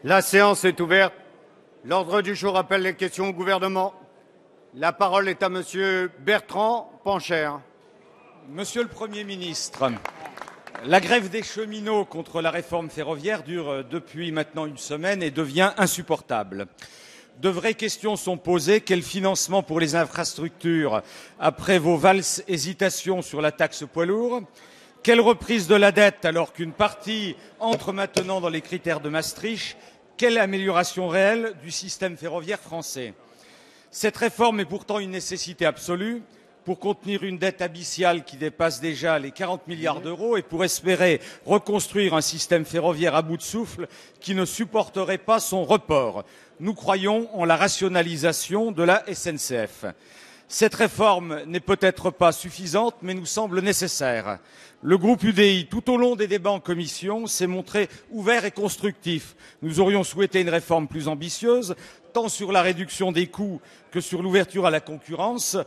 La séance est ouverte. L'ordre du jour appelle les questions au gouvernement. La parole est à Monsieur Bertrand Pancher. Monsieur le Premier ministre, la grève des cheminots contre la réforme ferroviaire dure depuis maintenant une semaine et devient insupportable. De vraies questions sont posées. Quel financement pour les infrastructures après vos valses hésitations sur la taxe poids lourd? Quelle reprise de la dette alors qu'une partie entre maintenant dans les critères de Maastricht? Quelle amélioration réelle du système ferroviaire français? Cette réforme est pourtant une nécessité absolue pour contenir une dette abyssale qui dépasse déjà les 40 milliards d'euros et pour espérer reconstruire un système ferroviaire à bout de souffle qui ne supporterait pas son report. Nous croyons en la rationalisation de la SNCF. Cette réforme n'est peut-être pas suffisante, mais nous semble nécessaire. Le groupe UDI, tout au long des débats en commission, s'est montré ouvert et constructif. Nous aurions souhaité une réforme plus ambitieuse, tant sur la réduction des coûts que sur l'ouverture à la concurrence,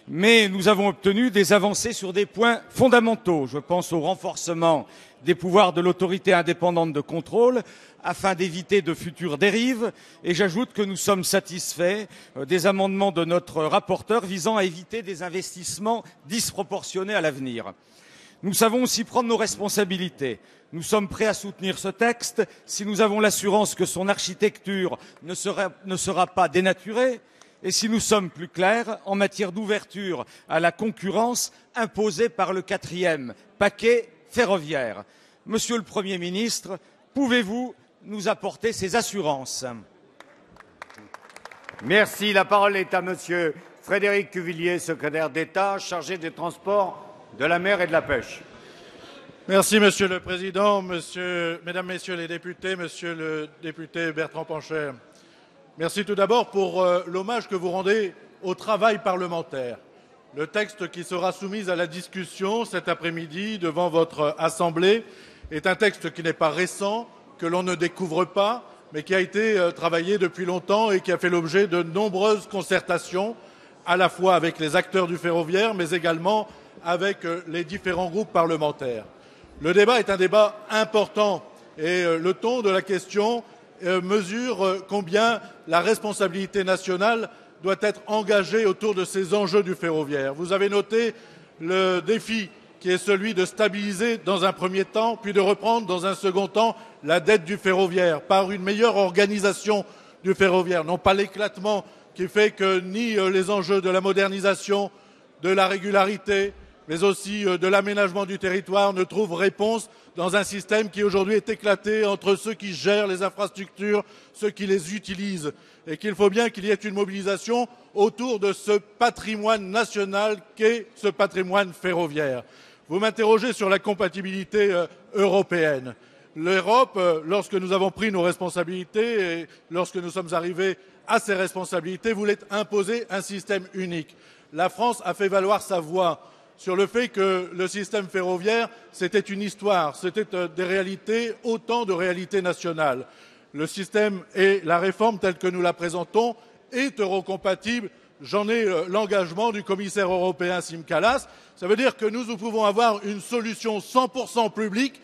mais nous avons obtenu des avancées sur des points fondamentaux. Je pense au renforcement des pouvoirs de l'autorité indépendante de contrôle afin d'éviter de futures dérives, et j'ajoute que nous sommes satisfaits des amendements de notre rapporteur visant à éviter des investissements disproportionnés à l'avenir. Nous savons aussi prendre nos responsabilités. Nous sommes prêts à soutenir ce texte si nous avons l'assurance que son architecture ne sera pas dénaturée et si nous sommes plus clairs en matière d'ouverture à la concurrence imposée par le quatrième paquet ferroviaire. Monsieur le Premier ministre, pouvez-vous nous apporter ces assurances? Merci. La parole est à Monsieur Frédéric Cuvillier, secrétaire d'État chargé des Transports, de la mer et de la pêche. Merci Monsieur le Président, Mesdames, Messieurs les députés, Monsieur le député Bertrand Pancher. Merci tout d'abord pour l'hommage que vous rendez au travail parlementaire. Le texte qui sera soumis à la discussion cet après-midi devant votre Assemblée est un texte qui n'est pas récent, que l'on ne découvre pas, mais qui a été travaillé depuis longtemps et qui a fait l'objet de nombreuses concertations, à la fois avec les acteurs du ferroviaire, mais également avec les différents groupes parlementaires. Le débat est un débat important et le ton de la question mesure combien la responsabilité nationale doit être engagée autour de ces enjeux du ferroviaire. Vous avez noté le défi qui est celui de stabiliser dans un premier temps, puis de reprendre dans un second temps la dette du ferroviaire par une meilleure organisation du ferroviaire, non pas l'éclatement qui fait que ni les enjeux de la modernisation, de la régularité, mais aussi de l'aménagement du territoire ne trouvent réponse dans un système qui aujourd'hui est éclaté entre ceux qui gèrent les infrastructures, ceux qui les utilisent, et qu'il faut bien qu'il y ait une mobilisation autour de ce patrimoine national qu'est ce patrimoine ferroviaire. Vous m'interrogez sur la compatibilité européenne. L'Europe, lorsque nous avons pris nos responsabilités et lorsque nous sommes arrivés à ces responsabilités, voulait imposer un système unique. La France a fait valoir sa voix sur le fait que le système ferroviaire, c'était une histoire, c'était des réalités, autant de réalités nationales. Le système et la réforme telle que nous la présentons est eurocompatible. J'en ai l'engagement du commissaire européen Siim Kallas. Ça veut dire que nous pouvons avoir une solution 100% publique,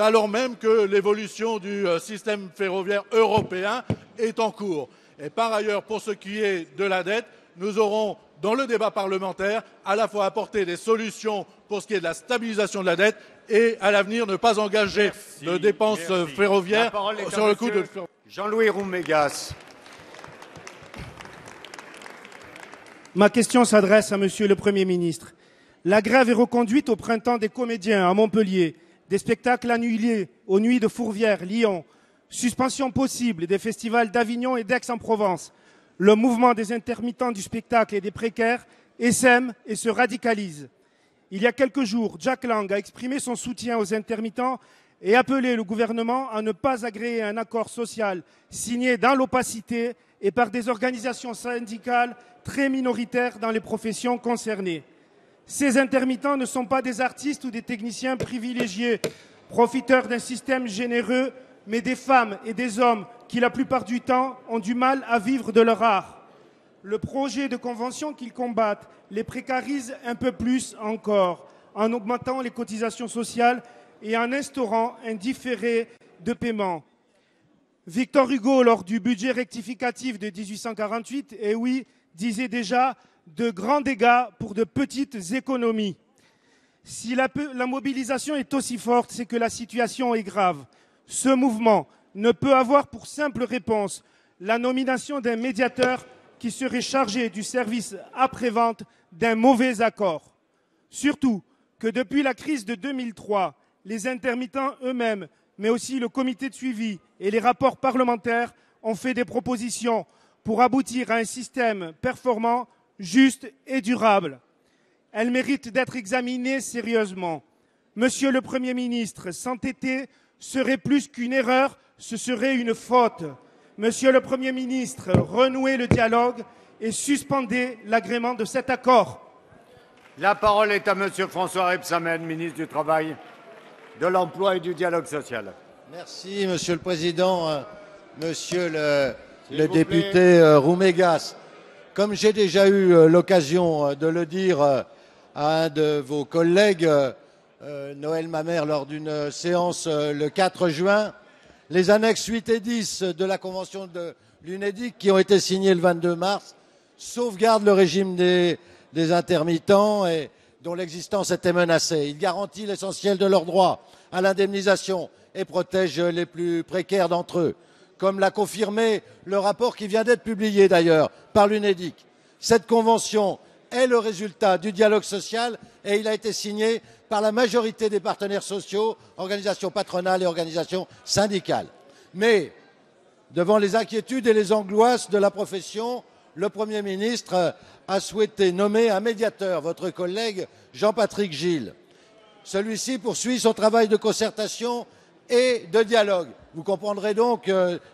alors même que l'évolution du système ferroviaire européen est en cours. Et par ailleurs, pour ce qui est de la dette, nous aurons dans le débat parlementaire, à la fois apporter des solutions pour ce qui est de la stabilisation de la dette et, à l'avenir, ne pas engager de dépenses ferroviaires sur le coût de... Jean-Louis Roumégas. Ma question s'adresse à Monsieur le Premier ministre. La grève est reconduite au printemps des comédiens à Montpellier, des spectacles annulés aux Nuits de Fourvière, Lyon, suspension possible des festivals d'Avignon et d'Aix-en-Provence. Le mouvement des intermittents du spectacle et des précaires essaime et se radicalise. Il y a quelques jours, Jack Lang a exprimé son soutien aux intermittents et appelé le gouvernement à ne pas agréer un accord social signé dans l'opacité et par des organisations syndicales très minoritaires dans les professions concernées. Ces intermittents ne sont pas des artistes ou des techniciens privilégiés, profiteurs d'un système généreux, mais des femmes et des hommes qui, la plupart du temps, ont du mal à vivre de leur art. Le projet de convention qu'ils combattent les précarise un peu plus encore, en augmentant les cotisations sociales et en instaurant un différé de paiement. Victor Hugo, lors du budget rectificatif de 1848, et oui, disait déjà de grands dégâts pour de petites économies. Si la mobilisation est aussi forte, c'est que la situation est grave. Ce mouvement ne peut avoir pour simple réponse la nomination d'un médiateur qui serait chargé du service après-vente d'un mauvais accord. Surtout que depuis la crise de 2003, les intermittents eux-mêmes, mais aussi le comité de suivi et les rapports parlementaires ont fait des propositions pour aboutir à un système performant, juste et durable. Elles méritent d'être examinées sérieusement. Monsieur le Premier ministre, s'entêter serait plus qu'une erreur, ce serait une faute. Monsieur le Premier ministre, renouez le dialogue et suspendez l'agrément de cet accord. La parole est à Monsieur François Rebsamen, ministre du Travail, de l'Emploi et du Dialogue social. Merci, Monsieur le Président. Monsieur le député Roumégas, comme j'ai déjà eu l'occasion de le dire à un de vos collègues, Noël Mamère, lors d'une séance le 4 juin, les annexes 8 et 10 de la Convention de l'UNEDIC, qui ont été signées le 22 mars, sauvegardent le régime des intermittents et dont l'existence était menacée. Il garantit l'essentiel de leurs droits à l'indemnisation et protège les plus précaires d'entre eux, comme l'a confirmé le rapport qui vient d'être publié d'ailleurs par l'UNEDIC. Cette convention est le résultat du dialogue social et il a été signé par la majorité des partenaires sociaux, organisations patronales et organisations syndicales. Mais, devant les inquiétudes et les angoisses de la profession, le Premier ministre a souhaité nommer un médiateur, votre collègue Jean-Patrick Gille. Celui-ci poursuit son travail de concertation et de dialogue. Vous comprendrez donc,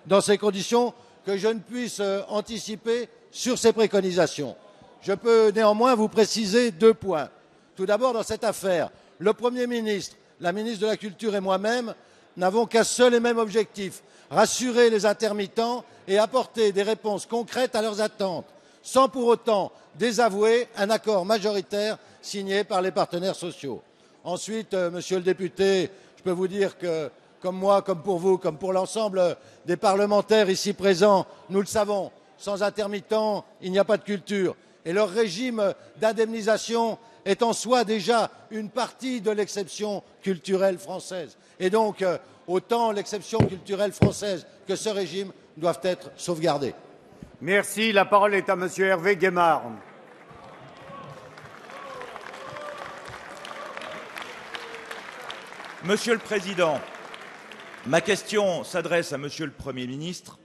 dans ces conditions, que je ne puisse anticiper sur ces préconisations. Je peux néanmoins vous préciser 2 points. Tout d'abord, dans cette affaire, le Premier ministre, la ministre de la Culture et moi-même n'avons qu'un seul et même objectif, rassurer les intermittents et apporter des réponses concrètes à leurs attentes, sans pour autant désavouer un accord majoritaire signé par les partenaires sociaux. Ensuite, monsieur le député, je peux vous dire que, comme moi, comme pour vous, comme pour l'ensemble des parlementaires ici présents, nous le savons, sans intermittents, il n'y a pas de culture. Et leur régime d'indemnisation est en soi déjà une partie de l'exception culturelle française. Et donc, autant l'exception culturelle française que ce régime doivent être sauvegardés. Merci. La parole est à Monsieur Hervé Guémard. Monsieur le Président, ma question s'adresse à Monsieur le Premier ministre,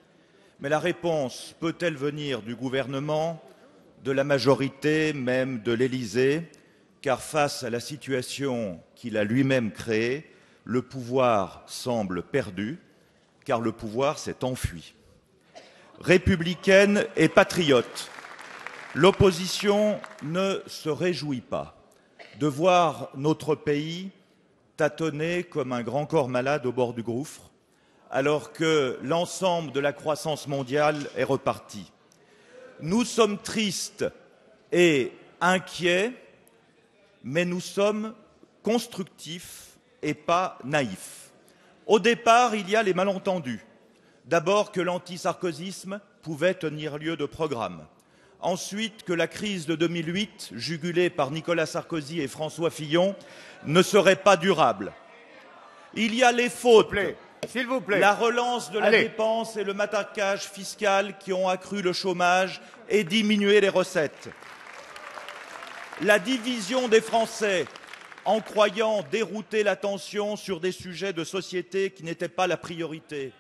mais la réponse peut-elle venir du gouvernement, de la majorité, même de l'Élysée, car face à la situation qu'il a lui-même créée, le pouvoir semble perdu, car le pouvoir s'est enfui. Républicaine et patriote, l'opposition ne se réjouit pas de voir notre pays tâtonner comme un grand corps malade au bord du gouffre, alors que l'ensemble de la croissance mondiale est reparti. Nous sommes tristes et inquiets, mais nous sommes constructifs et pas naïfs. Au départ, il y a les malentendus. D'abord que l'anti-sarkozysme pouvait tenir lieu de programme. Ensuite que la crise de 2008, jugulée par Nicolas Sarkozy et François Fillon, ne serait pas durable. Il y a les fautes, s'il vous plaît. La relance de la dépense et le matraquage fiscal qui ont accru le chômage et diminué les recettes. La division des Français en croyant dérouter l'attention sur des sujets de société qui n'étaient pas la priorité.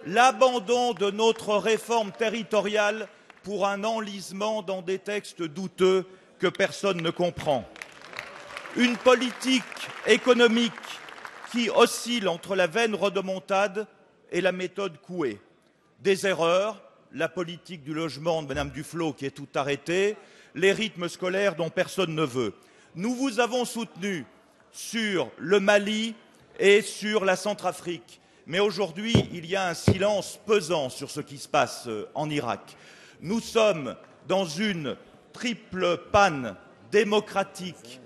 L'abandon de notre réforme territoriale pour un enlisement dans des textes douteux que personne ne comprend. Une politique économique qui oscille entre la vaine rodomontade et la méthode Coué. Des erreurs, la politique du logement de Mme Duflot qui est tout arrêtée, les rythmes scolaires dont personne ne veut. Nous vous avons soutenu sur le Mali et sur la Centrafrique. Mais aujourd'hui, il y a un silence pesant sur ce qui se passe en Irak. Nous sommes dans une triple panne démocratique,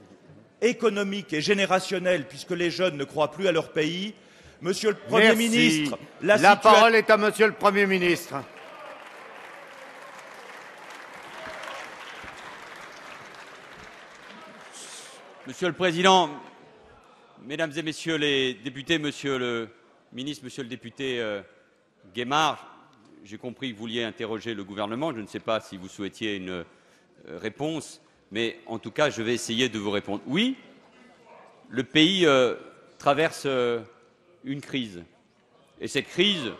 économique et générationnelle, puisque les jeunes ne croient plus à leur pays, Monsieur le Premier Merci. ministre, la parole est à Monsieur le Premier ministre. Monsieur le Président, Mesdames et Messieurs les députés, Monsieur le ministre, Monsieur le député Guémard, j'ai compris que vous vouliez interroger le gouvernement. Je ne sais pas si vous souhaitiez une réponse, mais en tout cas, je vais essayer de vous répondre. Oui, le pays traverse une crise. Et cette crise,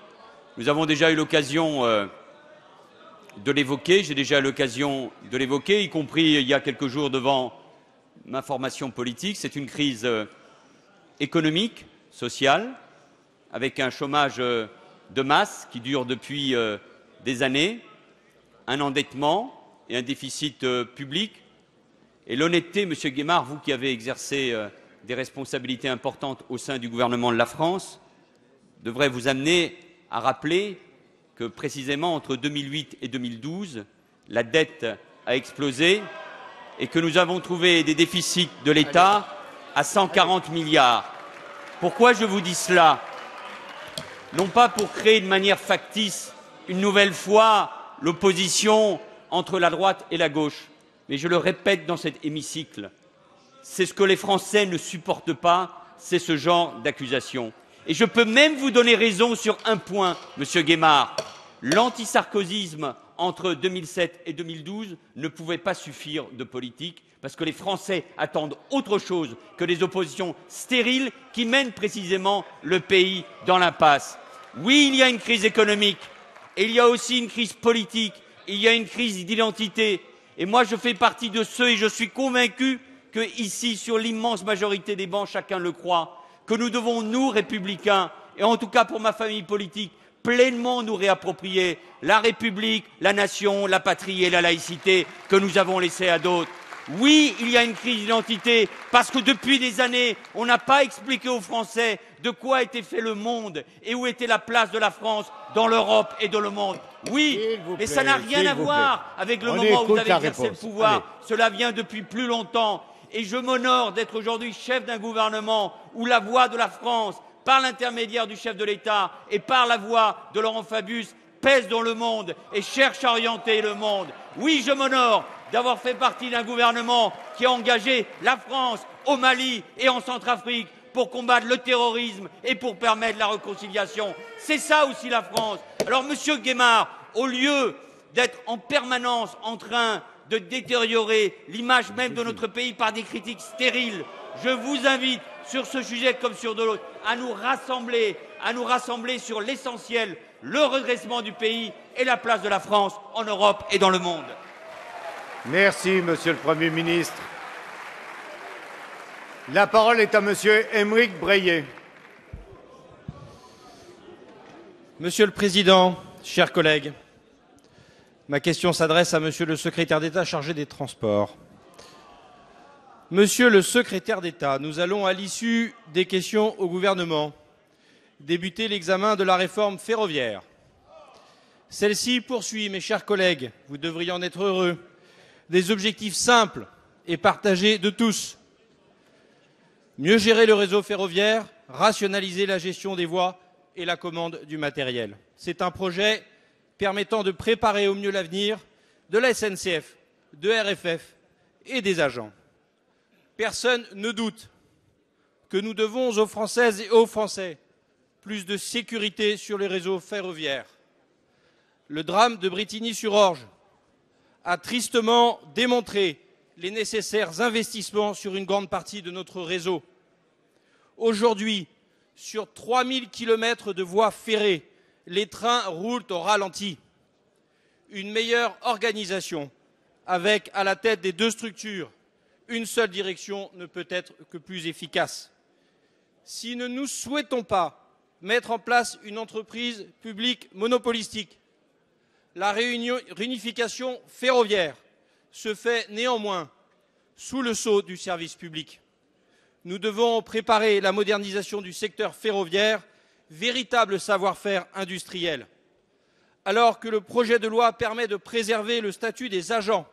nous avons déjà eu l'occasion de l'évoquer. J'ai déjà eu l'occasion de l'évoquer, y compris il y a quelques jours devant ma formation politique. C'est une crise économique, sociale, avec un chômage de masse qui dure depuis des années, un endettement et un déficit public. Et l'honnêteté, Monsieur Guémard, vous qui avez exercé des responsabilités importantes au sein du gouvernement de la France, devrait vous amener à rappeler que précisément entre 2008 et 2012, la dette a explosé et que nous avons trouvé des déficits de l'État à 140 milliards. Pourquoi je vous dis cela? Non pas pour créer de manière factice une nouvelle fois l'opposition entre la droite et la gauche, mais je le répète dans cet hémicycle, c'est ce que les Français ne supportent pas, c'est ce genre d'accusation. Et je peux même vous donner raison sur un point, Monsieur Guémard. L'antisarkozysme entre 2007 et 2012 ne pouvait pas suffire de politique, parce que les Français attendent autre chose que des oppositions stériles qui mènent précisément le pays dans l'impasse. Oui, il y a une crise économique, et il y a aussi une crise politique, il y a une crise d'identité. Et moi, je fais partie de ceux, et je suis convaincu que ici, sur l'immense majorité des bancs, chacun le croit, que nous devons, nous, républicains, et en tout cas pour ma famille politique, pleinement nous réapproprier la République, la nation, la patrie et la laïcité que nous avons laissées à d'autres. Oui, il y a une crise d'identité, parce que depuis des années, on n'a pas expliqué aux Français de quoi était fait le monde et où était la place de la France dans l'Europe et dans le monde. Oui, mais ça n'a rien à voir avec le moment où vous avez exercé le pouvoir. Allez. Cela vient depuis plus longtemps. Et je m'honore d'être aujourd'hui chef d'un gouvernement où la voix de la France, par l'intermédiaire du chef de l'État et par la voix de Laurent Fabius, pèse dans le monde et cherche à orienter le monde. Oui, je m'honore d'avoir fait partie d'un gouvernement qui a engagé la France au Mali et en Centrafrique pour combattre le terrorisme et pour permettre la réconciliation. C'est ça aussi la France. Alors, Monsieur Guémard, au lieu d'être en permanence en train de détériorer l'image même de notre pays par des critiques stériles, je vous invite, sur ce sujet comme sur d'autres, à nous rassembler sur l'essentiel, le redressement du pays et la place de la France en Europe et dans le monde. Merci, Monsieur le Premier ministre. La parole est à Monsieur Aymeric Breillet. Monsieur le Président, chers collègues, ma question s'adresse à Monsieur le Secrétaire d'État chargé des Transports. Monsieur le Secrétaire d'État, nous allons, à l'issue des questions au gouvernement, débuter l'examen de la réforme ferroviaire. Celle-ci poursuit, mes chers collègues, vous devriez en être heureux, des objectifs simples et partagés de tous. Mieux gérer le réseau ferroviaire, rationaliser la gestion des voies et la commande du matériel. C'est un projet permettant de préparer au mieux l'avenir de la SNCF, de RFF et des agents. Personne ne doute que nous devons aux Françaises et aux Français plus de sécurité sur les réseaux ferroviaires. Le drame de Brétigny-sur-Orge a tristement démontré les nécessaires investissements sur une grande partie de notre réseau. Aujourd'hui, sur 3000 km de voies ferrées, les trains roulent au ralenti. Une meilleure organisation, avec à la tête des deux structures, une seule direction ne peut être que plus efficace. Si nous ne souhaitons pas mettre en place une entreprise publique monopolistique, la réunification ferroviaire se fait néanmoins sous le sceau du service public. Nous devons préparer la modernisation du secteur ferroviaire, véritable savoir-faire industriel. Alors que le projet de loi permet de préserver le statut des agents,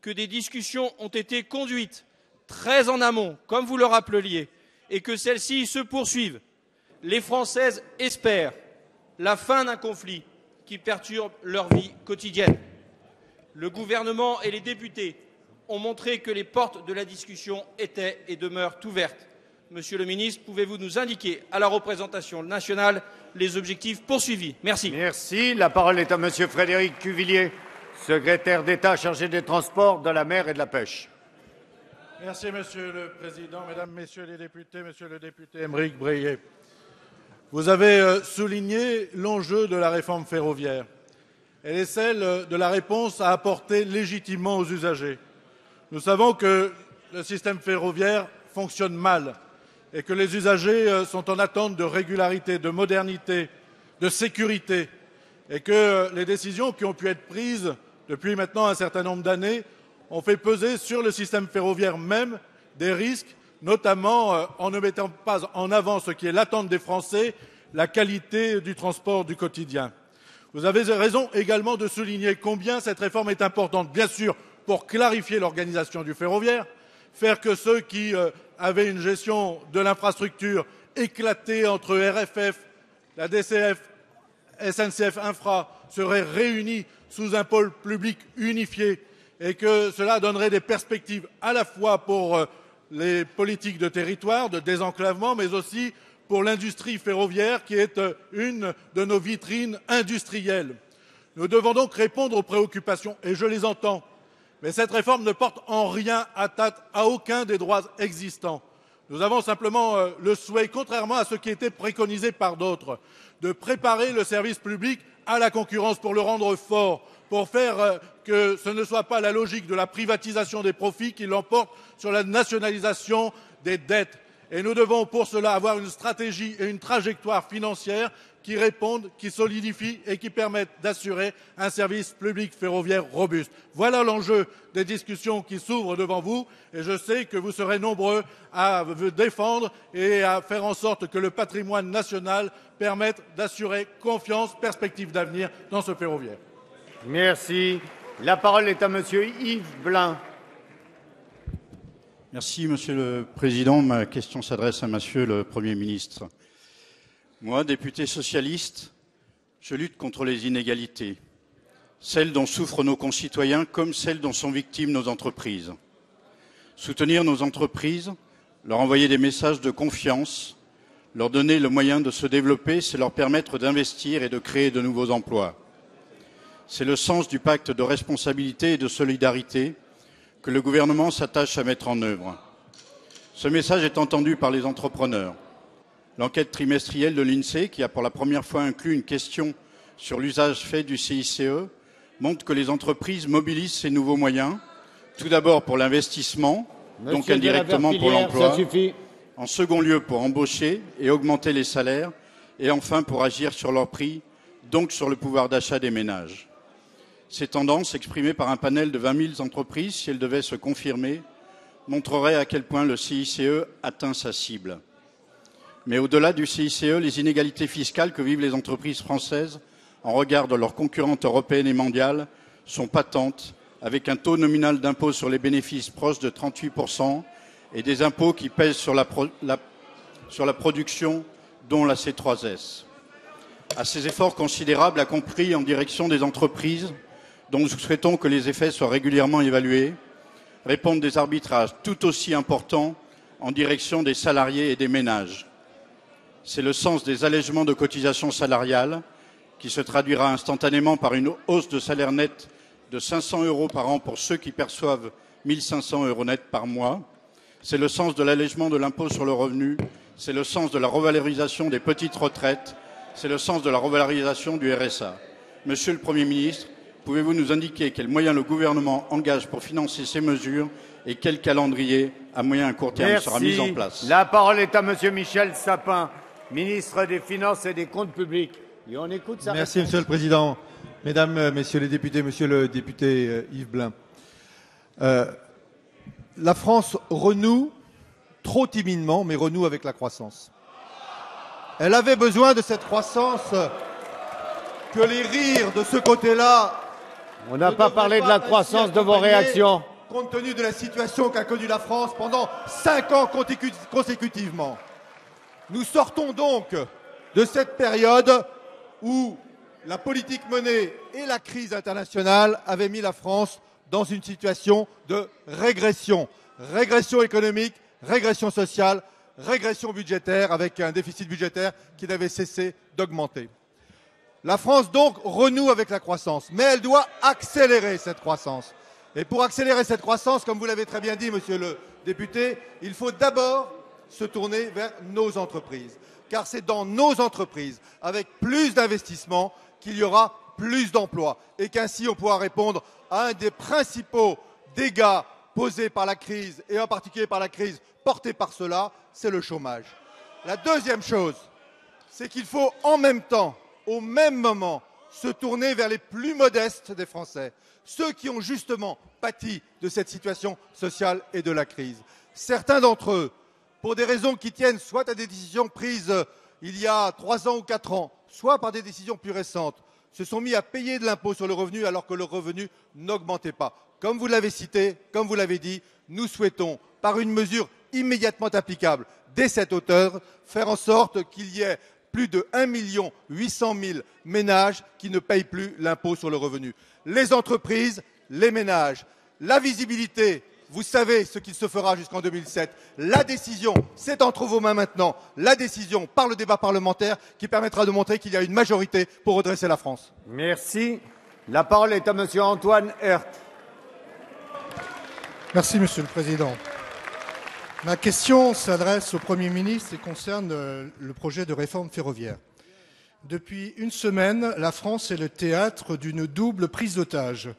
que des discussions ont été conduites très en amont, comme vous le rappeliez, et que celles-ci se poursuivent, Les Françaises espèrent la fin d'un conflit qui perturbe leur vie quotidienne. Le gouvernement et les députés ont montré que les portes de la discussion étaient et demeurent ouvertes. Monsieur le ministre, pouvez-vous nous indiquer à la représentation nationale les objectifs poursuivis? Merci. Merci. La parole est à Monsieur Frédéric Cuvillier, secrétaire d'État chargé des Transports, de la mer et de la pêche. Merci, Monsieur le Président, Mesdames, Messieurs les députés, Monsieur le député Aymeric Breillet. Vous avez souligné l'enjeu de la réforme ferroviaire. Elle est celle de la réponse à apporter légitimement aux usagers. Nous savons que le système ferroviaire fonctionne mal et que les usagers sont en attente de régularité, de modernité, de sécurité, et que les décisions qui ont pu être prises depuis maintenant un certain nombre d'années ont fait peser sur le système ferroviaire même des risques, notamment en ne mettant pas en avant ce qui est l'attente des Français, la qualité du transport du quotidien. Vous avez raison également de souligner combien cette réforme est importante, bien sûr, pour clarifier l'organisation du ferroviaire, faire que ceux qui avaient une gestion de l'infrastructure éclatée entre RFF, la DCF, SNCF Infra seraient réunis sous un pôle public unifié et que cela donnerait des perspectives à la fois pour les politiques de territoire, de désenclavement, mais aussi pour l'industrie ferroviaire qui est une de nos vitrines industrielles. Nous devons donc répondre aux préoccupations, et je les entends. Mais cette réforme ne porte en rien atteinte à aucun des droits existants. Nous avons simplement le souhait, contrairement à ce qui était préconisé par d'autres, de préparer le service public à la concurrence pour le rendre fort, pour faire que ce ne soit pas la logique de la privatisation des profits qui l'emporte sur la nationalisation des dettes. Et nous devons pour cela avoir une stratégie et une trajectoire financière qui répondent, qui solidifient et qui permettent d'assurer un service public ferroviaire robuste. Voilà l'enjeu des discussions qui s'ouvrent devant vous et je sais que vous serez nombreux à vous défendre et à faire en sorte que le patrimoine national permette d'assurer confiance, perspective d'avenir dans ce ferroviaire. Merci. La parole est à Monsieur Yves Blin. Merci, Monsieur le Président. Ma question s'adresse à Monsieur le Premier ministre. Moi, député socialiste, je lutte contre les inégalités, celles dont souffrent nos concitoyens comme celles dont sont victimes nos entreprises. Soutenir nos entreprises, leur envoyer des messages de confiance, leur donner le moyen de se développer, c'est leur permettre d'investir et de créer de nouveaux emplois. C'est le sens du pacte de responsabilité et de solidarité que le gouvernement s'attache à mettre en œuvre. Ce message est entendu par les entrepreneurs. L'enquête trimestrielle de l'INSEE, qui a pour la première fois inclus une question sur l'usage fait du CICE, montre que les entreprises mobilisent ces nouveaux moyens, tout d'abord pour l'investissement, donc indirectement pour l'emploi, en second lieu pour embaucher et augmenter les salaires, et enfin pour agir sur leurs prix, donc sur le pouvoir d'achat des ménages. Ces tendances, exprimées par un panel de 20 000 entreprises, si elles devaient se confirmer, montreraient à quel point le CICE atteint sa cible. Mais au-delà du CICE, les inégalités fiscales que vivent les entreprises françaises en regard de leurs concurrentes européennes et mondiales sont patentes, avec un taux nominal d'impôt sur les bénéfices proche de 38% et des impôts qui pèsent sur la production, dont la C3S. À ces efforts considérables accomplis en direction des entreprises, dont nous souhaitons que les effets soient régulièrement évalués, répondent des arbitrages tout aussi importants en direction des salariés et des ménages. C'est le sens des allègements de cotisations salariales, qui se traduira instantanément par une hausse de salaire net de 500 € par an pour ceux qui perçoivent 1 500 € net par mois. C'est le sens de l'allègement de l'impôt sur le revenu, c'est le sens de la revalorisation des petites retraites, c'est le sens de la revalorisation du RSA. Monsieur le Premier ministre, pouvez-vous nous indiquer quels moyens le gouvernement engage pour financer ces mesures et quel calendrier à moyen et à court terme sera mis en place? La parole est à Monsieur Michel Sapin, ministre des Finances et des Comptes publics. Et on écoute sa Merci, réponse. Monsieur le Président. Mesdames, Messieurs les députés, Monsieur le député Yves Blin. La France renoue, trop timidement, mais renoue avec la croissance. Elle avait besoin de cette croissance que les rires de ce côté-là. On n'a pas parlé de la croissance de vos réactions. Compte tenu de la situation qu'a connue la France pendant 5 ans consécutivement. Nous sortons donc de cette période où la politique menée et la crise internationale avaient mis la France dans une situation de régression. Régression économique, régression sociale, régression budgétaire avec un déficit budgétaire qui n'avait cessé d'augmenter. La France donc renoue avec la croissance, mais elle doit accélérer cette croissance. Et pour accélérer cette croissance, comme vous l'avez très bien dit, monsieur le député, il faut d'abord se tourner vers nos entreprises. Car c'est dans nos entreprises, avec plus d'investissements, qu'il y aura plus d'emplois. Et qu'ainsi on pourra répondre à un des principaux dégâts posés par la crise, et en particulier par la crise portée par cela, c'est le chômage. La deuxième chose, c'est qu'il faut en même temps, au même moment, se tourner vers les plus modestes des Français, ceux qui ont justement pâti de cette situation sociale et de la crise. Certains d'entre eux, pour des raisons qui tiennent soit à des décisions prises il y a 3 ans ou 4 ans, soit par des décisions plus récentes, se sont mis à payer de l'impôt sur le revenu alors que le revenu n'augmentait pas. Comme vous l'avez cité, comme vous l'avez dit, nous souhaitons, par une mesure immédiatement applicable dès cette hauteur, faire en sorte qu'il y ait plus de 1 800 000 ménages qui ne payent plus l'impôt sur le revenu. Les entreprises, les ménages, la visibilité, vous savez ce qu'il se fera jusqu'en 2007. La décision, c'est entre vos mains maintenant. La décision par le débat parlementaire qui permettra de montrer qu'il y a une majorité pour redresser la France. Merci. La parole est à monsieur Antoine Herth. Merci, Monsieur le Président. Ma question s'adresse au Premier ministre et concerne le projet de réforme ferroviaire. Depuis une semaine, la France est le théâtre d'une double prise d'otage.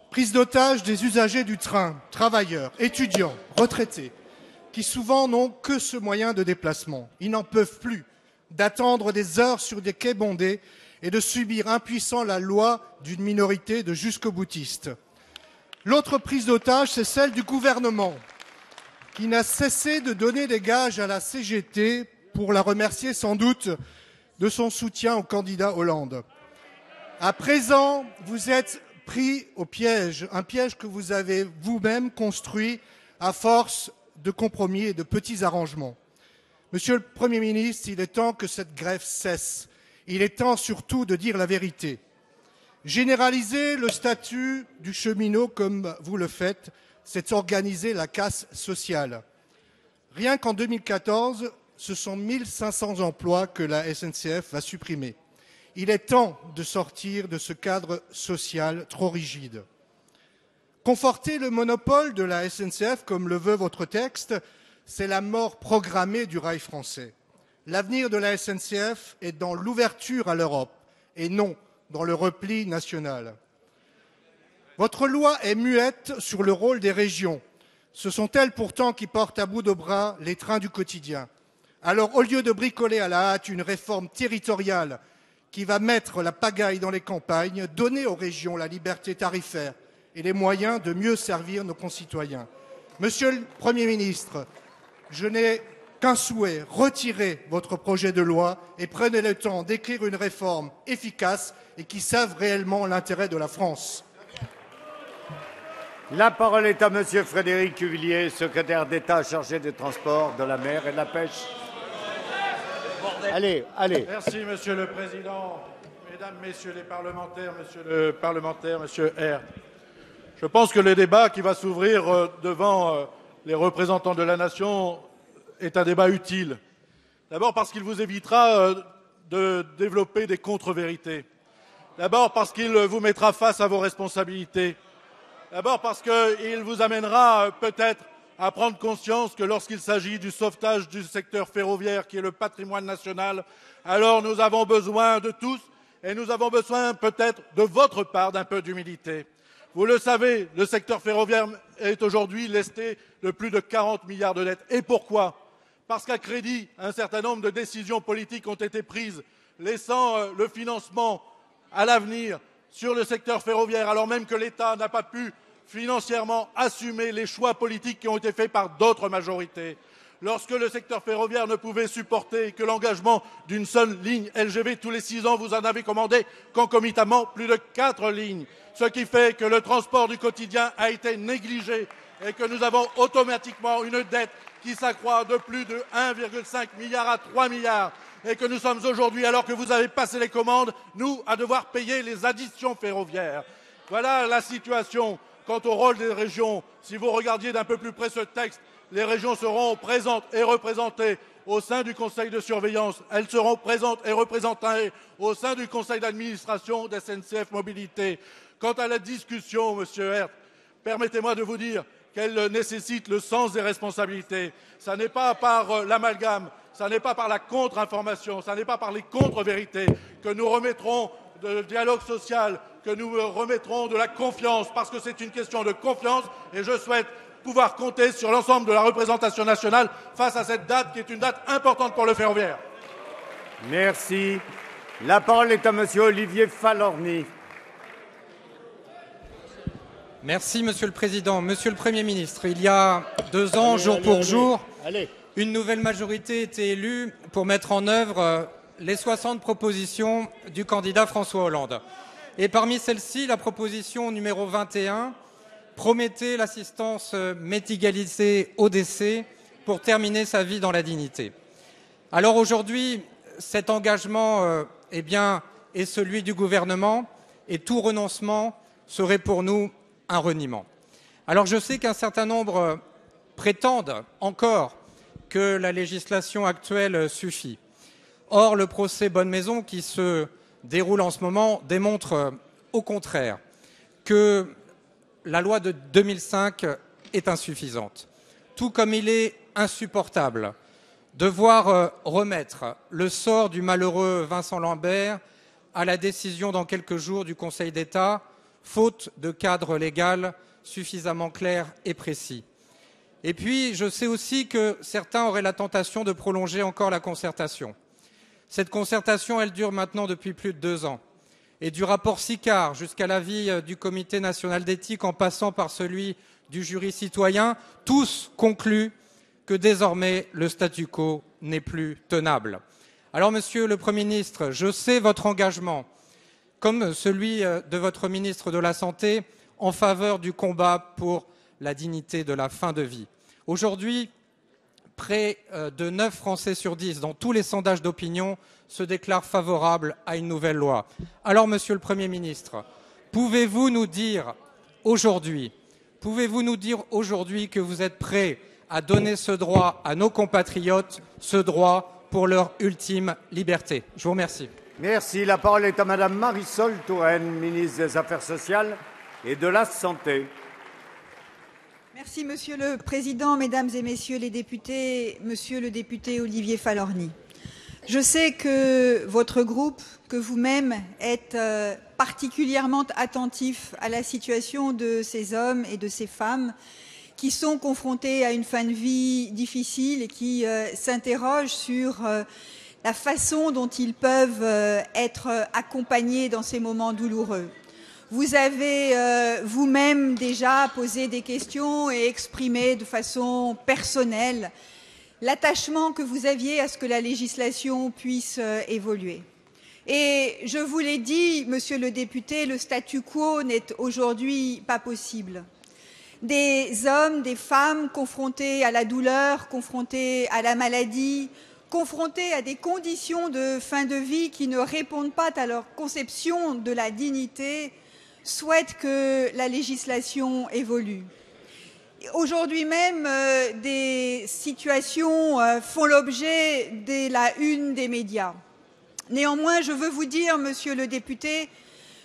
Prise d'otage des usagers du train, travailleurs, étudiants, retraités, qui souvent n'ont que ce moyen de déplacement. Ils n'en peuvent plus d'attendre des heures sur des quais bondés et de subir impuissants la loi d'une minorité de jusqu'au-boutistes. L'autre prise d'otage, c'est celle du gouvernement, qui n'a cessé de donner des gages à la CGT pour la remercier sans doute de son soutien au candidat Hollande. À présent, vous êtes pris au piège, un piège que vous avez vous-même construit à force de compromis et de petits arrangements. Monsieur le Premier ministre, il est temps que cette grève cesse. Il est temps surtout de dire la vérité. Généraliser le statut du cheminot comme vous le faites, c'est organiser la casse sociale. Rien qu'en 2014, ce sont 1500 emplois que la SNCF va supprimer. Il est temps de sortir de ce cadre social trop rigide. Conforter le monopole de la SNCF, comme le veut votre texte, c'est la mort programmée du rail français. L'avenir de la SNCF est dans l'ouverture à l'Europe et non dans le repli national. Votre loi est muette sur le rôle des régions. Ce sont elles pourtant qui portent à bout de bras les trains du quotidien. Alors, au lieu de bricoler à la hâte une réforme territoriale qui va mettre la pagaille dans les campagnes, donnez aux régions la liberté tarifaire et les moyens de mieux servir nos concitoyens. Monsieur le Premier ministre, je n'ai qu'un souhait, retirez votre projet de loi et prenez le temps d'écrire une réforme efficace et qui serve réellement l'intérêt de la France. La parole est à monsieur Frédéric Cuvillier, secrétaire d'État chargé des Transports, de la mer et de la pêche. Allez. Merci, Monsieur le Président. Mesdames, Messieurs les parlementaires, Monsieur le parlementaire, Monsieur Herth. Je pense que le débat qui va s'ouvrir devant les représentants de la nation est un débat utile. D'abord parce qu'il vous évitera de développer des contre-vérités. D'abord parce qu'il vous mettra face à vos responsabilités. D'abord parce qu'il vous amènera peut-être à prendre conscience que lorsqu'il s'agit du sauvetage du secteur ferroviaire, qui est le patrimoine national, alors nous avons besoin de tous et nous avons besoin peut-être de votre part d'un peu d'humilité. Vous le savez, le secteur ferroviaire est aujourd'hui lesté de plus de 40 milliards de dettes. Et pourquoi ? Parce qu'à crédit, un certain nombre de décisions politiques ont été prises, laissant le financement à l'avenir sur le secteur ferroviaire, alors même que l'État n'a pas pu financièrement assumer les choix politiques qui ont été faits par d'autres majorités. Lorsque le secteur ferroviaire ne pouvait supporter que l'engagement d'une seule ligne LGV tous les 6 ans, vous en avez commandé concomitamment plus de 4 lignes. Ce qui fait que le transport du quotidien a été négligé et que nous avons automatiquement une dette qui s'accroît de plus de 1,5 milliard à 3 milliards et que nous sommes aujourd'hui, alors que vous avez passé les commandes, nous, à devoir payer les additions ferroviaires. Voilà la situation. Quant au rôle des régions, si vous regardiez d'un peu plus près ce texte, les régions seront présentes et représentées au sein du conseil de surveillance. Elles seront présentes et représentées au sein du conseil d'administration d'SNCF Mobilité. Quant à la discussion, Monsieur Herth, permettez-moi de vous dire qu'elle nécessite le sens des responsabilités. Ce n'est pas par l'amalgame, ce n'est pas par la contre-information, ce n'est pas par les contre-vérités que nous remettrons le dialogue social, que nous remettrons de la confiance, parce que c'est une question de confiance et je souhaite pouvoir compter sur l'ensemble de la représentation nationale face à cette date qui est une date importante pour le ferroviaire. Merci. La parole est à Monsieur Olivier Falorni. Merci Monsieur le Président. Monsieur le Premier ministre, il y a 2 ans, jour pour jour, une nouvelle majorité était élue pour mettre en œuvre les 60 propositions du candidat François Hollande. Et parmi celles-ci, la proposition numéro 21 promettait l'assistance médicalisée au décès pour terminer sa vie dans la dignité. Alors aujourd'hui, cet engagement est celui du gouvernement et tout renoncement serait pour nous un reniement. Alors je sais qu'un certain nombre prétendent encore que la législation actuelle suffit. Or, le procès Bonne-Maison qui se déroule en ce moment démontre au contraire que la loi de 2005 est insuffisante. Tout comme il est insupportable de voir remettre le sort du malheureux Vincent Lambert à la décision dans quelques jours du Conseil d'État, faute de cadre légal suffisamment clair et précis. Et puis, je sais aussi que certains auraient la tentation de prolonger encore la concertation. Cette concertation, elle dure maintenant depuis plus de 2 ans. Et du rapport Sicard jusqu'à l'avis du Comité national d'éthique en passant par celui du jury citoyen, tous concluent que désormais le statu quo n'est plus tenable. Alors, Monsieur le Premier ministre, je sais votre engagement, comme celui de votre ministre de la Santé, en faveur du combat pour la dignité de la fin de vie. Aujourd'hui, près de 9 Français sur 10 dans tous les sondages d'opinion se déclarent favorables à une nouvelle loi. Alors, Monsieur le Premier ministre, pouvez-vous nous dire aujourd'hui que vous êtes prêt à donner ce droit à nos compatriotes, ce droit pour leur ultime liberté? Je vous remercie. Merci. La parole est à Madame Marisol Touraine, ministre des Affaires sociales et de la Santé. Merci Monsieur le Président, Mesdames et Messieurs les députés, Monsieur le député Olivier Falorni. Je sais que votre groupe, que vous-même, êtes particulièrement attentif à la situation de ces hommes et de ces femmes qui sont confrontés à une fin de vie difficile et qui s'interrogent sur la façon dont ils peuvent être accompagnés dans ces moments douloureux. Vous avez vous-même déjà posé des questions et exprimé de façon personnelle l'attachement que vous aviez à ce que la législation puisse évoluer. Et je vous l'ai dit, Monsieur le député, le statu quo n'est aujourd'hui pas possible. Des hommes, des femmes confrontés à la douleur, confrontés à la maladie, confrontés à des conditions de fin de vie qui ne répondent pas à leur conception de la dignité, souhaitent que la législation évolue. Aujourd'hui même, des situations font l'objet de la une des médias. Néanmoins, je veux vous dire, Monsieur le député,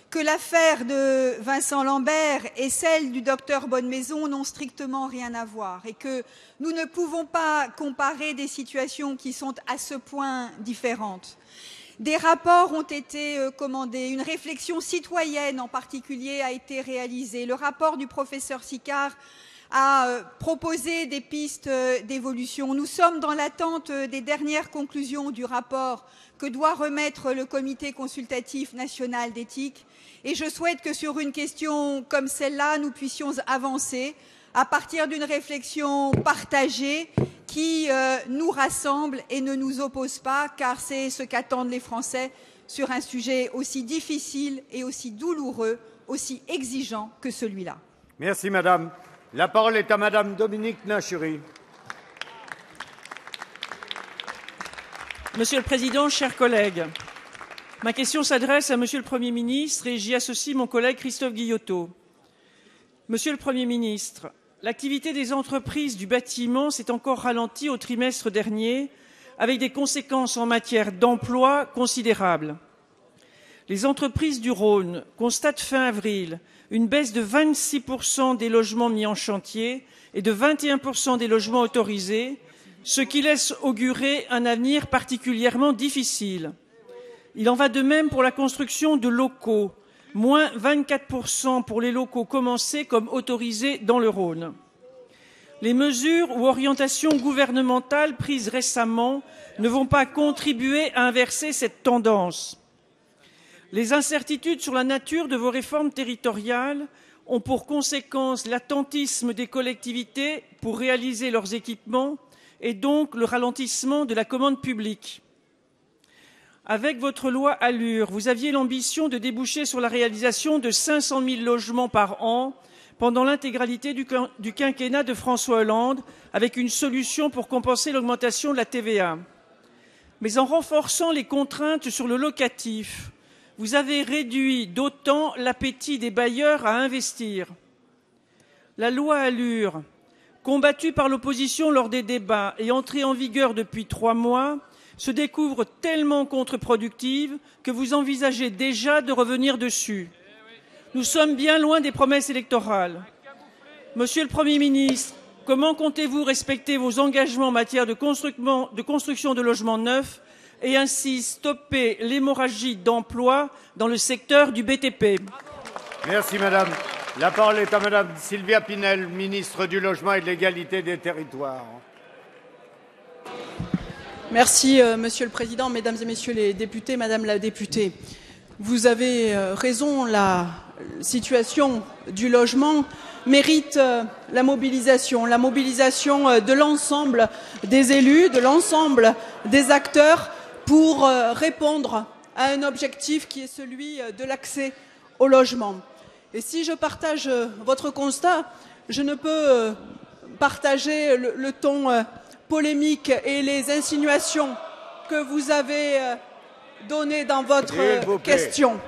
que l'affaire de Vincent Lambert et celle du docteur Bonne-Maison n'ont strictement rien à voir et que nous ne pouvons pas comparer des situations qui sont à ce point différentes. Des rapports ont été commandés, une réflexion citoyenne en particulier a été réalisée. Le rapport du professeur Sicard a proposé des pistes d'évolution. Nous sommes dans l'attente des dernières conclusions du rapport que doit remettre le Comité consultatif national d'éthique. Et je souhaite que sur une question comme celle-là, nous puissions avancer à partir d'une réflexion partagée qui nous rassemble et ne nous oppose pas, car c'est ce qu'attendent les Français sur un sujet aussi difficile et aussi douloureux, aussi exigeant que celui-là. Merci, Madame. La parole est à Madame Dominique Nachury. Monsieur le Président, chers collègues, ma question s'adresse à Monsieur le Premier ministre et j'y associe mon collègue Christophe Guillotot. Monsieur le Premier ministre, l'activité des entreprises du bâtiment s'est encore ralentie au trimestre dernier, avec des conséquences en matière d'emploi considérables. Les entreprises du Rhône constatent fin avril une baisse de 26% des logements mis en chantier et de 21% des logements autorisés, ce qui laisse augurer un avenir particulièrement difficile. Il en va de même pour la construction de locaux, moins 24% pour les locaux commencés comme autorisés dans le Rhône. Les mesures ou orientations gouvernementales prises récemment ne vont pas contribuer à inverser cette tendance. Les incertitudes sur la nature de vos réformes territoriales ont pour conséquence l'attentisme des collectivités pour réaliser leurs équipements et donc le ralentissement de la commande publique. Avec votre loi Allure, vous aviez l'ambition de déboucher sur la réalisation de 500 000 logements par an pendant l'intégralité du quinquennat de François Hollande, avec une solution pour compenser l'augmentation de la TVA. Mais en renforçant les contraintes sur le locatif, vous avez réduit d'autant l'appétit des bailleurs à investir. La loi Allure, combattue par l'opposition lors des débats et entrée en vigueur depuis 3 mois, se découvre tellement contre-productive que vous envisagez déjà de revenir dessus. Nous sommes bien loin des promesses électorales. Monsieur le Premier ministre, comment comptez-vous respecter vos engagements en matière de construction de logements neufs et ainsi stopper l'hémorragie d'emplois dans le secteur du BTP? Merci Madame. La parole est à Madame Sylvia Pinel, ministre du Logement et de l'Égalité des Territoires. Merci Monsieur le Président, Mesdames et Messieurs les députés, Madame la députée. Vous avez raison, la situation du logement mérite la mobilisation de l'ensemble des élus, de l'ensemble des acteurs pour répondre à un objectif qui est celui de l'accès au logement. Et si je partage votre constat, je ne peux partager le ton polémique et les insinuations que vous avez données dans votre question.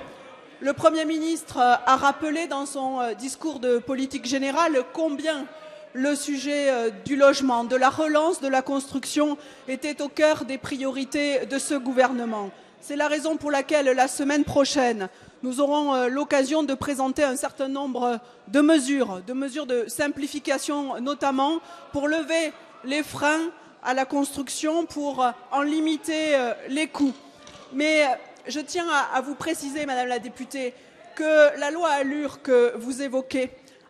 Le Premier ministre a rappelé dans son discours de politique générale combien le sujet du logement, de la relance de la construction était au cœur des priorités de ce gouvernement. C'est la raison pour laquelle la semaine prochaine, nous aurons l'occasion de présenter un certain nombre de mesures de simplification notamment pour lever les freins à la construction, pour en limiter les coûts. Mais je tiens à vous préciser, Madame la députée, que la loi Allure que vous évoquez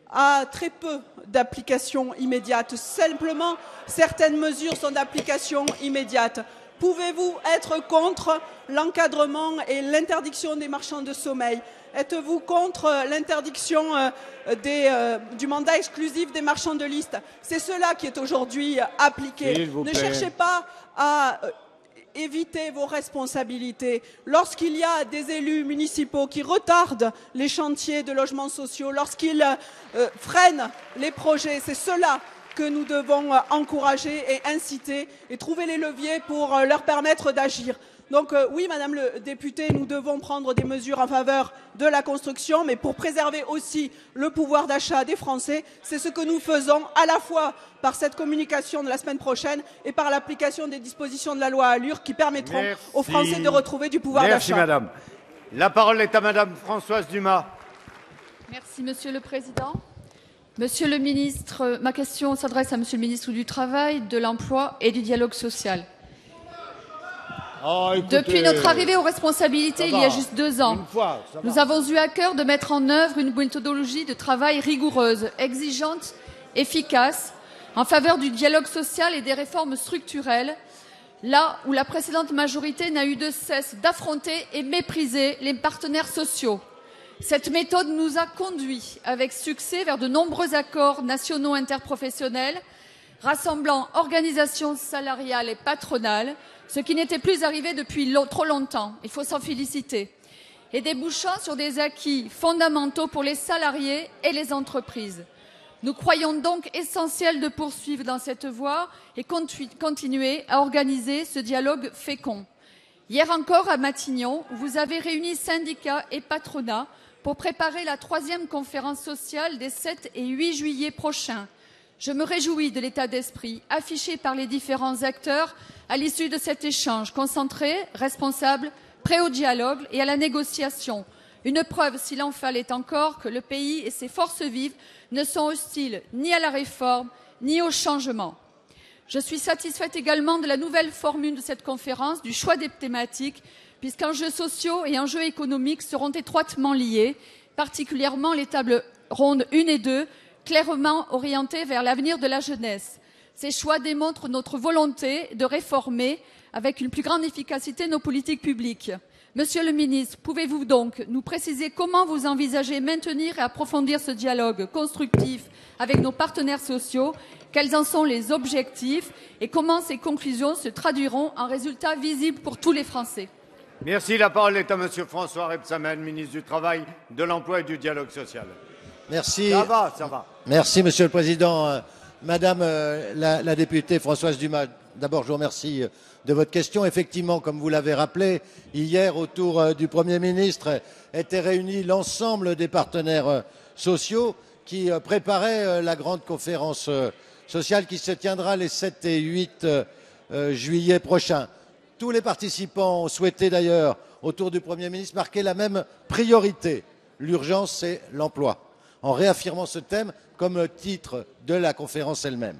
a très peu d'application immédiate. Simplement, certaines mesures sont d'application immédiate. Pouvez-vous être contre l'encadrement et l'interdiction des marchands de sommeil? Êtes-vous contre l'interdiction du mandat exclusif des marchands de liste? C'est cela qui est aujourd'hui appliqué. Ne cherchez pas à éviter vos responsabilités. Lorsqu'il y a des élus municipaux qui retardent les chantiers de logements sociaux, lorsqu'ils freinent les projets, c'est cela que nous devons encourager et inciter et trouver les leviers pour leur permettre d'agir. Donc oui, Madame le député, nous devons prendre des mesures en faveur de la construction, mais pour préserver aussi le pouvoir d'achat des Français. C'est ce que nous faisons à la fois par cette communication de la semaine prochaine et par l'application des dispositions de la loi Allure qui permettront aux Français de retrouver du pouvoir d'achat. Merci Madame. La parole est à Madame Françoise Dumas. Merci Monsieur le Président. Monsieur le ministre, ma question s'adresse à Monsieur le ministre du Travail, de l'Emploi et du Dialogue social. Depuis notre arrivée aux responsabilités il y a juste 2 ans, nous avons eu à cœur de mettre en œuvre une méthodologie de travail rigoureuse, exigeante, efficace, en faveur du dialogue social et des réformes structurelles, là où la précédente majorité n'a eu de cesse d'affronter et mépriser les partenaires sociaux. Cette méthode nous a conduits avec succès vers de nombreux accords nationaux interprofessionnels, rassemblant organisations salariales et patronales, ce qui n'était plus arrivé depuis trop longtemps, il faut s'en féliciter, et débouchant sur des acquis fondamentaux pour les salariés et les entreprises. Nous croyons donc essentiel de poursuivre dans cette voie et continuer à organiser ce dialogue fécond. Hier encore, à Matignon, vous avez réuni syndicats et patronats pour préparer la 3e conférence sociale des 7 et 8 juillet prochains. Je me réjouis de l'état d'esprit affiché par les différents acteurs à l'issue de cet échange, concentré, responsable, prêt au dialogue et à la négociation. Une preuve, s'il en fallait encore, que le pays et ses forces vives ne sont hostiles ni à la réforme, ni au changement. Je suis satisfaite également de la nouvelle formule de cette conférence, du choix des thématiques, puisqu'enjeux sociaux et enjeux économiques seront étroitement liés, particulièrement les tables rondes 1 et 2, clairement orientées vers l'avenir de la jeunesse. Ces choix démontrent notre volonté de réformer avec une plus grande efficacité nos politiques publiques. Monsieur le ministre, pouvez-vous donc nous préciser comment vous envisagez maintenir et approfondir ce dialogue constructif avec nos partenaires sociaux? Quels en sont les objectifs et comment ces conclusions se traduiront en résultats visibles pour tous les Français? Merci. La parole est à Monsieur François Rebsamen, ministre du Travail, de l'Emploi et du Dialogue social. Merci. Ça va, ça va. Merci, Monsieur le Président. Madame la députée Françoise Dumas, d'abord, je vous remercie de votre question. Effectivement, comme vous l'avez rappelé, hier, autour du Premier ministre, étaient réunis l'ensemble des partenaires sociaux qui préparaient la grande conférence sociale qui se tiendra les 7 et 8 juillet prochains. Tous les participants ont souhaité d'ailleurs, autour du Premier ministre, marquer la même priorité. L'urgence, c'est l'emploi, en réaffirmant ce thème comme titre de la conférence elle-même.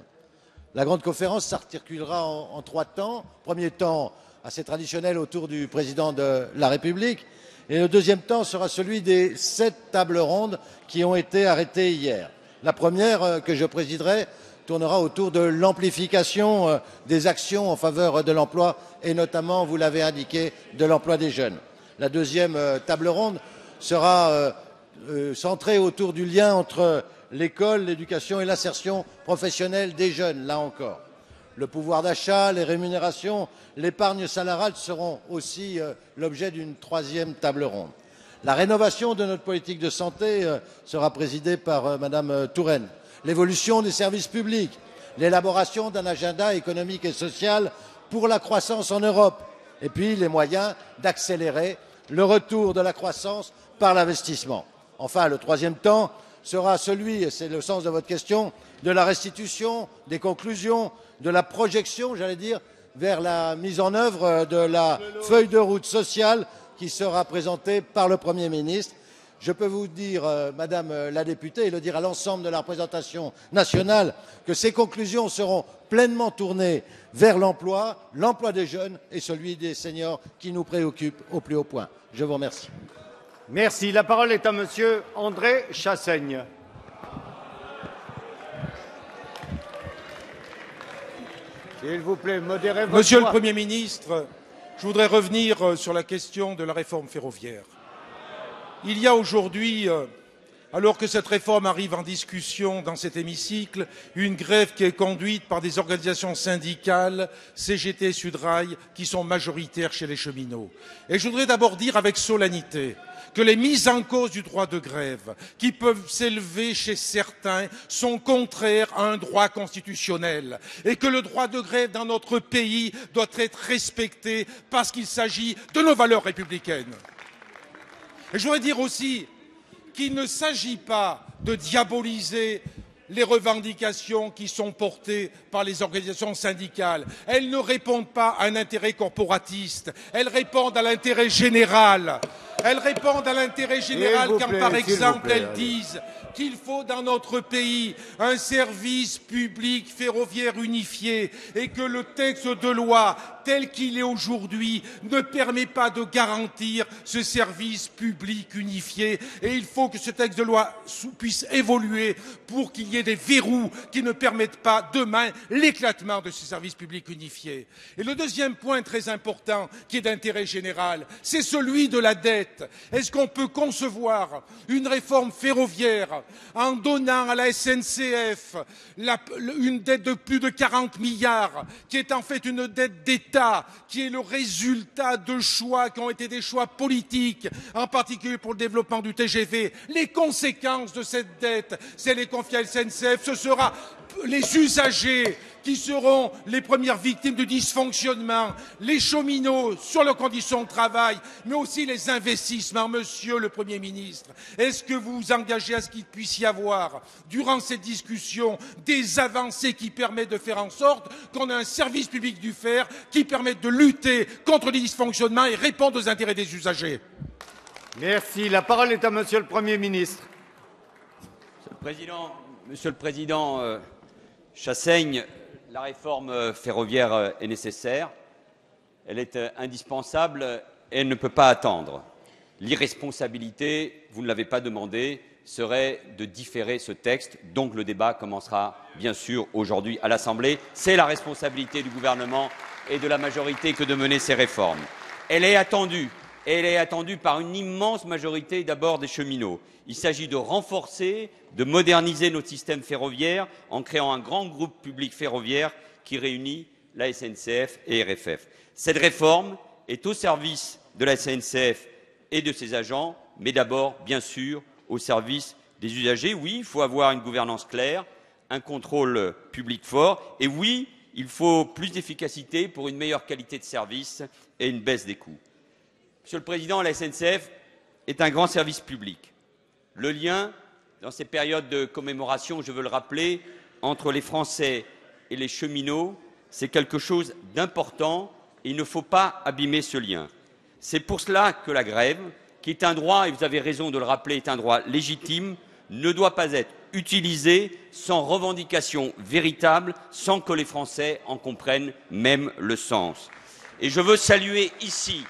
La grande conférence s'articulera en 3 temps. Premier temps, assez traditionnel, autour du président de la République. Et le deuxième temps sera celui des 7 tables rondes qui ont été arrêtées hier. La première, que je présiderai, tournera autour de l'amplification des actions en faveur de l'emploi et notamment, vous l'avez indiqué, de l'emploi des jeunes. La deuxième table ronde sera centrée autour du lien entre l'école, l'éducation et l'insertion professionnelle des jeunes, là encore. Le pouvoir d'achat, les rémunérations, l'épargne salariale seront aussi l'objet d'une 3e table ronde. La rénovation de notre politique de santé sera présidée par Madame Touraine. L'évolution des services publics, l'élaboration d'un agenda économique et social pour la croissance en Europe, et puis les moyens d'accélérer le retour de la croissance par l'investissement. Enfin, le 3e temps sera celui, et c'est le sens de votre question, de la restitution, des conclusions, de la projection, j'allais dire, vers la mise en œuvre de la feuille de route sociale qui sera présentée par le Premier ministre. Je peux vous dire, Madame la députée, et le dire à l'ensemble de la représentation nationale, que ces conclusions seront pleinement tournées vers l'emploi, l'emploi des jeunes et celui des seniors qui nous préoccupent au plus haut point. Je vous remercie. Merci. La parole est à Monsieur André Chassaigne. S'il vous plaît, modérez votre Monsieur voix. le Premier ministre, je voudrais revenir sur la question de la réforme ferroviaire. Il y a aujourd'hui, alors que cette réforme arrive en discussion dans cet hémicycle, une grève qui est conduite par des organisations syndicales, CGT, Sudrail, qui sont majoritaires chez les cheminots. Et je voudrais d'abord dire avec solennité que les mises en cause du droit de grève qui peuvent s'élever chez certains sont contraires à un droit constitutionnel et que le droit de grève dans notre pays doit être respecté parce qu'il s'agit de nos valeurs républicaines. Et je voudrais dire aussi qu'il ne s'agit pas de diaboliser les revendications qui sont portées par les organisations syndicales. Elles ne répondent pas à un intérêt corporatiste, elles répondent à l'intérêt général. Elles répondent à l'intérêt général quand, par exemple, elles disent qu'il faut dans notre pays un service public ferroviaire unifié et que le texte de loi tel qu'il est aujourd'hui ne permet pas de garantir ce service public unifié et il faut que ce texte de loi puisse évoluer pour qu'il y ait des verrous qui ne permettent pas demain l'éclatement de ce service public unifié. Et le deuxième point très important qui est d'intérêt général, c'est celui de la dette. dette. Est-ce qu'on peut concevoir une réforme ferroviaire en donnant à la SNCF une dette de plus de 40 milliards, qui est en fait une dette d'État, qui est le résultat de choix qui ont été des choix politiques, en particulier pour le développement du TGV. Les conséquences de cette dette, c'est les confier à la SNCF, ce sera les usagers qui seront les premières victimes du dysfonctionnement, les cheminots sur leurs conditions de travail, mais aussi les investissements. Monsieur le Premier ministre, est-ce que vous vous engagez à ce qu'il puisse y avoir, durant cette discussion, des avancées qui permettent de faire en sorte qu'on ait un service public du fer qui permette de lutter contre les dysfonctionnements et répondre aux intérêts des usagers? Merci. La parole est à Monsieur le Premier ministre. Monsieur le Président Chassaigne, la réforme ferroviaire est nécessaire, elle est indispensable et elle ne peut pas attendre. L'irresponsabilité, vous ne l'avez pas demandé, serait de différer ce texte, donc le débat commencera bien sûr aujourd'hui à l'Assemblée. C'est la responsabilité du gouvernement et de la majorité que de mener ces réformes. Elle est attendue par une immense majorité d'abord des cheminots. Il s'agit de renforcer, de moderniser notre système ferroviaire en créant un grand groupe public ferroviaire qui réunit la SNCF et RFF. Cette réforme est au service de la SNCF et de ses agents, mais d'abord, bien sûr, au service des usagers. Oui, il faut avoir une gouvernance claire, un contrôle public fort, et oui, il faut plus d'efficacité pour une meilleure qualité de service et une baisse des coûts. Monsieur le Président, la SNCF est un grand service public. Le lien, dans ces périodes de commémoration, je veux le rappeler, entre les Français et les cheminots, c'est quelque chose d'important et il ne faut pas abîmer ce lien. C'est pour cela que la grève, qui est un droit, et vous avez raison de le rappeler, est un droit légitime, ne doit pas être utilisée sans revendication véritable, sans que les Français en comprennent même le sens. Et je veux saluer ici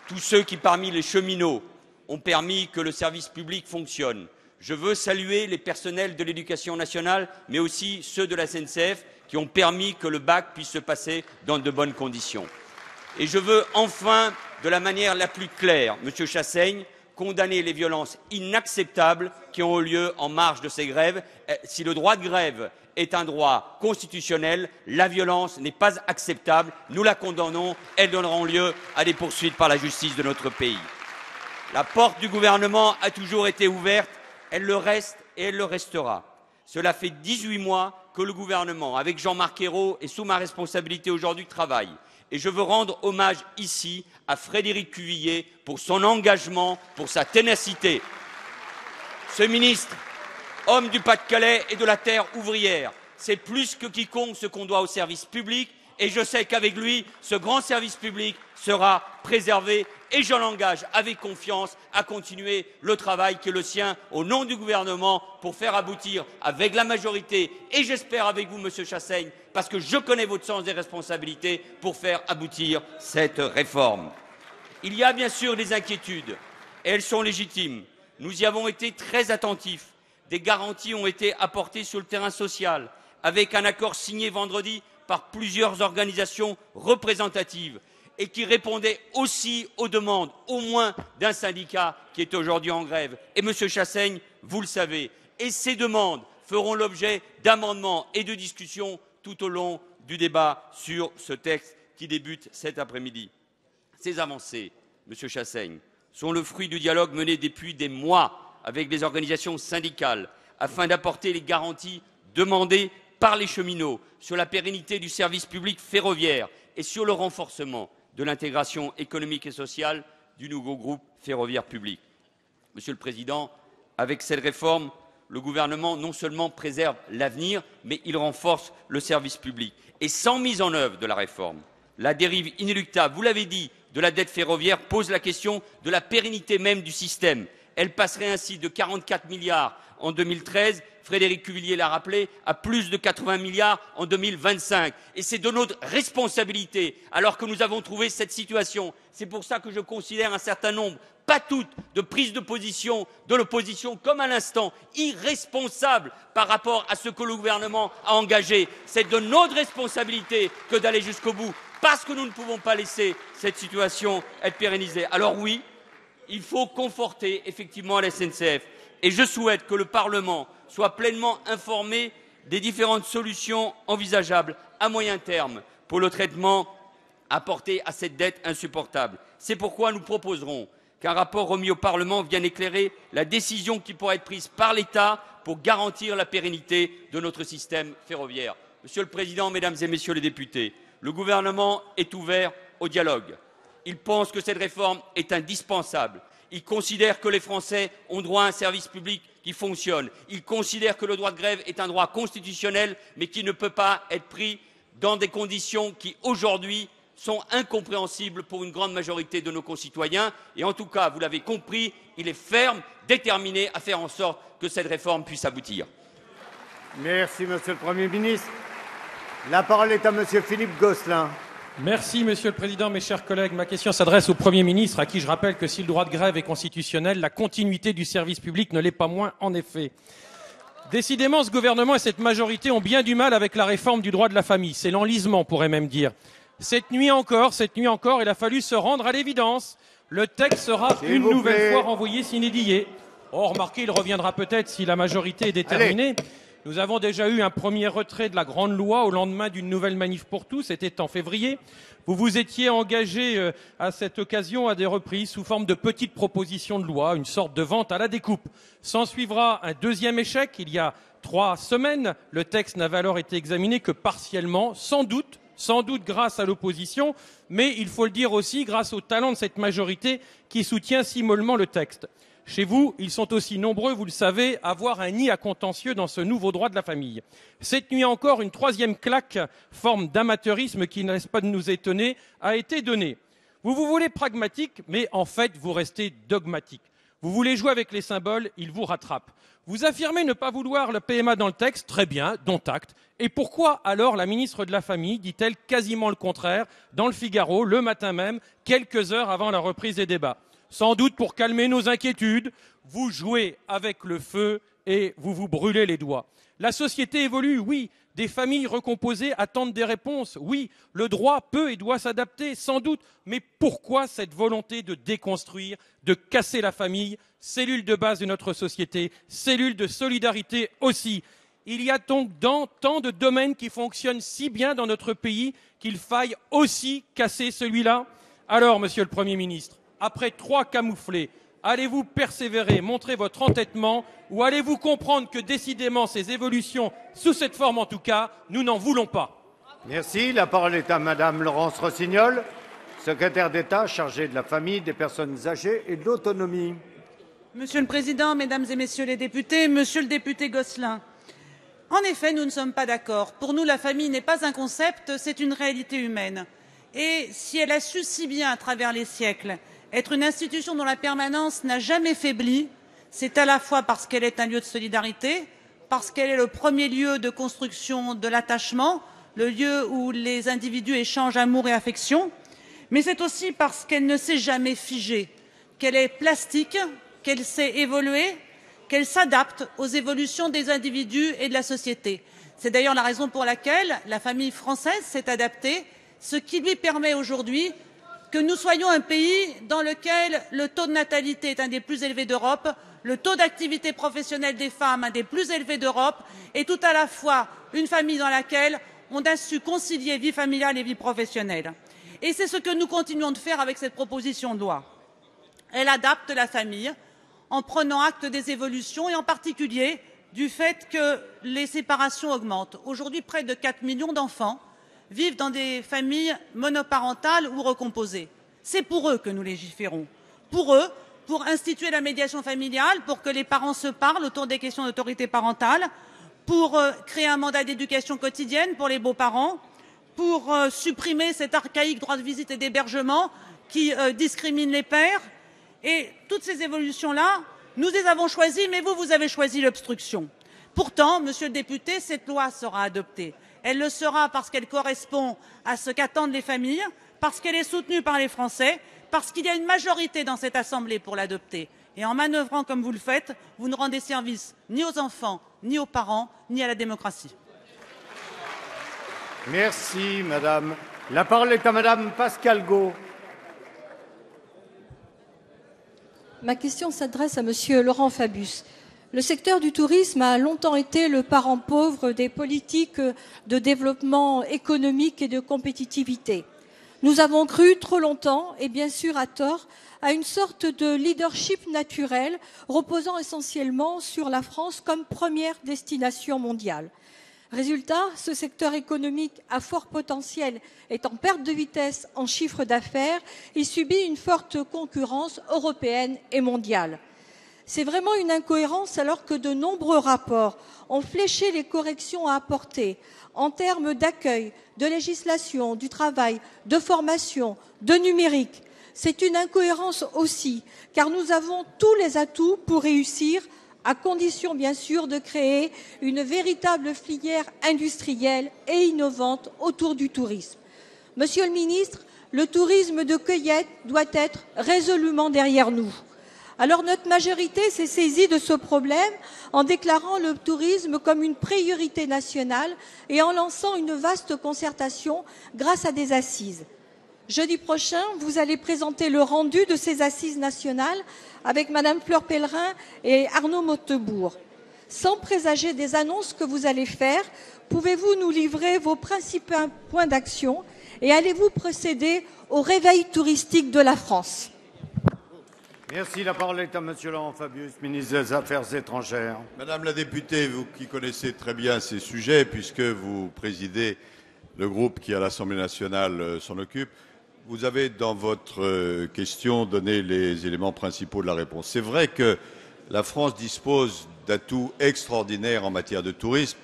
tous ceux qui, parmi les cheminots, ont permis que le service public fonctionne. Je veux saluer les personnels de l'éducation nationale, mais aussi ceux de la SNCF qui ont permis que le bac puisse se passer dans de bonnes conditions. Et je veux enfin, de la manière la plus claire, Monsieur Chassaigne, condamner les violences inacceptables qui ont eu lieu en marge de ces grèves. Si le droit de grève est un droit constitutionnel, la violence n'est pas acceptable. Nous la condamnons. Elles donneront lieu à des poursuites par la justice de notre pays. La porte du gouvernement a toujours été ouverte. Elle le reste et elle le restera. Cela fait 18 mois que le gouvernement, avec Jean-Marc Ayrault et sous ma responsabilité aujourd'hui, travaille. Et je veux rendre hommage ici à Frédéric Cuvillier pour son engagement, pour sa ténacité. Ce ministre, homme du Pas-de-Calais et de la terre ouvrière, c'est plus que quiconque ce qu'on doit au service public et je sais qu'avec lui, ce grand service public sera préservé et je l'engage avec confiance à continuer le travail qui est le sien au nom du gouvernement pour faire aboutir avec la majorité et j'espère avec vous, Monsieur Chassaigne, parce que je connais votre sens des responsabilités pour faire aboutir cette réforme. Il y a bien sûr des inquiétudes et elles sont légitimes. Nous y avons été très attentifs. Des garanties ont été apportées sur le terrain social avec un accord signé vendredi par plusieurs organisations représentatives et qui répondait aussi aux demandes, au moins d'un syndicat qui est aujourd'hui en grève. Et Monsieur Chassaigne, vous le savez, et ces demandes feront l'objet d'amendements et de discussions tout au long du débat sur ce texte qui débute cet après-midi. Ces avancées, Monsieur Chassaigne, sont le fruit du dialogue mené depuis des mois avec les organisations syndicales afin d'apporter les garanties demandées par les cheminots sur la pérennité du service public ferroviaire et sur le renforcement de l'intégration économique et sociale du nouveau groupe ferroviaire public. Monsieur le Président, avec cette réforme, le gouvernement non seulement préserve l'avenir, mais il renforce le service public. Et sans mise en œuvre de la réforme, la dérive inéluctable, vous l'avez dit, de la dette ferroviaire pose la question de la pérennité même du système. Elle passerait ainsi de 44 milliards en 2013, Frédéric Cuvillier l'a rappelé, à plus de 80 milliards en 2025. Et c'est de notre responsabilité, alors que nous avons trouvé cette situation. C'est pour ça que je considère un certain nombre, pas toutes, de prises de position de l'opposition, comme à l'instant, irresponsables par rapport à ce que le gouvernement a engagé. C'est de notre responsabilité que d'aller jusqu'au bout, parce que nous ne pouvons pas laisser cette situation être pérennisée. Alors oui, il faut conforter effectivement la SNCF. Et je souhaite que le Parlement soit pleinement informé des différentes solutions envisageables à moyen terme pour le traitement apporté à cette dette insupportable. C'est pourquoi nous proposerons qu'un rapport remis au Parlement vienne éclairer la décision qui pourra être prise par l'État pour garantir la pérennité de notre système ferroviaire. Monsieur le Président, Mesdames et Messieurs les députés, le gouvernement est ouvert au dialogue. Il pense que cette réforme est indispensable. Il considère que les Français ont droit à un service public qui fonctionne. Il considère que le droit de grève est un droit constitutionnel, mais qui ne peut pas être pris dans des conditions qui, aujourd'hui, sont incompréhensibles pour une grande majorité de nos concitoyens. Et en tout cas, vous l'avez compris, il est ferme, déterminé à faire en sorte que cette réforme puisse aboutir. Merci, Monsieur le Premier ministre. La parole est à Monsieur Philippe Gosselin. Merci, Monsieur le Président, mes chers collègues. Ma question s'adresse au Premier ministre, à qui je rappelle que si le droit de grève est constitutionnel, la continuité du service public ne l'est pas moins, en effet. Décidément, ce gouvernement et cette majorité ont bien du mal avec la réforme du droit de la famille. C'est l'enlisement, on pourrait même dire. Cette nuit encore, il a fallu se rendre à l'évidence. Le texte sera une nouvelle fois renvoyé sine die. Oh, remarquez, il reviendra peut-être si la majorité est déterminée. Allez. Nous avons déjà eu un premier retrait de la grande loi au lendemain d'une nouvelle manif pour tous, c'était en février. Vous vous étiez engagé à cette occasion à des reprises sous forme de petites propositions de loi, une sorte de vente à la découpe. S'en suivra un deuxième échec il y a 3 semaines. Le texte n'avait alors été examiné que partiellement, sans doute grâce à l'opposition, mais il faut le dire aussi grâce au talent de cette majorité qui soutient si mollement le texte. Chez vous, ils sont aussi nombreux, vous le savez, à voir un nid à contentieux dans ce nouveau droit de la famille. Cette nuit encore, une troisième claque, forme d'amateurisme qui ne laisse pas de nous étonner, a été donnée. Vous vous voulez pragmatique, mais en fait, vous restez dogmatique. Vous voulez jouer avec les symboles, ils vous rattrapent. Vous affirmez ne pas vouloir le PMA dans le texte, très bien, dont acte. Et pourquoi alors la ministre de la Famille dit-elle quasiment le contraire dans le Figaro, le matin même, quelques heures avant la reprise des débats? Sans doute pour calmer nos inquiétudes, vous jouez avec le feu et vous vous brûlez les doigts. La société évolue, oui. Des familles recomposées attendent des réponses, oui. Le droit peut et doit s'adapter, sans doute. Mais pourquoi cette volonté de déconstruire, de casser la famille, cellule de base de notre société, cellule de solidarité aussi? Il y a donc tant de domaines qui fonctionnent si bien dans notre pays qu'il faille aussi casser celui-là? Alors, Monsieur le Premier ministre, après 3 camouflés, allez-vous persévérer, montrer votre entêtement, ou allez-vous comprendre que décidément ces évolutions, sous cette forme en tout cas, nous n'en voulons pas? Merci. La parole est à Madame Laurence Rossignol, secrétaire d'État chargée de la famille, des personnes âgées et de l'autonomie. Monsieur le Président, Mesdames et Messieurs les députés, Monsieur le député Gosselin, en effet, nous ne sommes pas d'accord. Pour nous, la famille n'est pas un concept, c'est une réalité humaine. Et si elle a su si bien, à travers les siècles, être une institution dont la permanence n'a jamais faibli, c'est à la fois parce qu'elle est un lieu de solidarité, parce qu'elle est le premier lieu de construction de l'attachement, le lieu où les individus échangent amour et affection, mais c'est aussi parce qu'elle ne s'est jamais figée, qu'elle est plastique, qu'elle sait évoluer, qu'elle s'adapte aux évolutions des individus et de la société. C'est d'ailleurs la raison pour laquelle la famille française s'est adaptée, ce qui lui permet aujourd'hui que nous soyons un pays dans lequel le taux de natalité est un des plus élevés d'Europe, le taux d'activité professionnelle des femmes un des plus élevés d'Europe, et tout à la fois une famille dans laquelle on a su concilier vie familiale et vie professionnelle. Et c'est ce que nous continuons de faire avec cette proposition de loi. Elle adapte la famille en prenant acte des évolutions et en particulier du fait que les séparations augmentent. Aujourd'hui, près de 4 millions d'enfants vivent dans des familles monoparentales ou recomposées. C'est pour eux que nous légiférons. Pour eux, pour instituer la médiation familiale, pour que les parents se parlent autour des questions d'autorité parentale, pour créer un mandat d'éducation quotidienne pour les beaux-parents, pour supprimer cet archaïque droit de visite et d'hébergement qui discrimine les pères. Et toutes ces évolutions-là, nous les avons choisies, mais vous avez choisi l'obstruction. Pourtant, monsieur le député, cette loi sera adoptée. Elle le sera parce qu'elle correspond à ce qu'attendent les familles, parce qu'elle est soutenue par les Français, parce qu'il y a une majorité dans cette Assemblée pour l'adopter. Et en manœuvrant comme vous le faites, vous ne rendez service ni aux enfants, ni aux parents, ni à la démocratie. Merci, madame. La parole est à madame Pascale Got. Ma question s'adresse à Monsieur Laurent Fabius. Le secteur du tourisme a longtemps été le parent pauvre des politiques de développement économique et de compétitivité. Nous avons cru trop longtemps, et bien sûr à tort, à une sorte de leadership naturel reposant essentiellement sur la France comme première destination mondiale. Résultat, ce secteur économique à fort potentiel est en perte de vitesse en chiffre d'affaires. Il subit une forte concurrence européenne et mondiale. C'est vraiment une incohérence alors que de nombreux rapports ont fléché les corrections à apporter en termes d'accueil, de législation, du travail, de formation, de numérique. C'est une incohérence aussi, car nous avons tous les atouts pour réussir, à condition bien sûr de créer une véritable filière industrielle et innovante autour du tourisme. Monsieur le ministre, le tourisme de cueillette doit être résolument derrière nous. Alors notre majorité s'est saisie de ce problème en déclarant le tourisme comme une priorité nationale et en lançant une vaste concertation grâce à des assises. Jeudi prochain, vous allez présenter le rendu de ces assises nationales avec Madame Fleur Pellerin et Arnaud Montebourg. Sans présager des annonces que vous allez faire, pouvez-vous nous livrer vos principaux points d'action et allez-vous procéder au réveil touristique de la France ? Merci. La parole est à Monsieur Laurent Fabius, ministre des Affaires étrangères. Madame la députée, vous qui connaissez très bien ces sujets, puisque vous présidez le groupe qui, à l'Assemblée nationale, s'en occupe, vous avez, dans votre question, donné les éléments principaux de la réponse. C'est vrai que la France dispose d'atouts extraordinaires en matière de tourisme,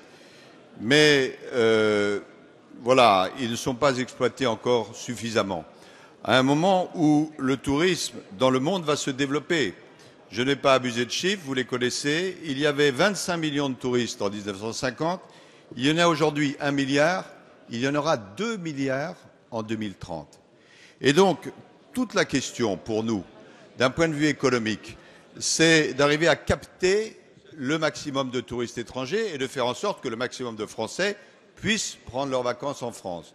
mais voilà, ils ne sont pas exploités encore suffisamment. À un moment où le tourisme dans le monde va se développer. Je n'ai pas abusé de chiffres, vous les connaissez. Il y avait 25 millions de touristes en 1950. Il y en a aujourd'hui 1 milliard. Il y en aura 2 milliards en 2030. Et donc, toute la question pour nous, d'un point de vue économique, c'est d'arriver à capter le maximum de touristes étrangers et de faire en sorte que le maximum de Français puissent prendre leurs vacances en France.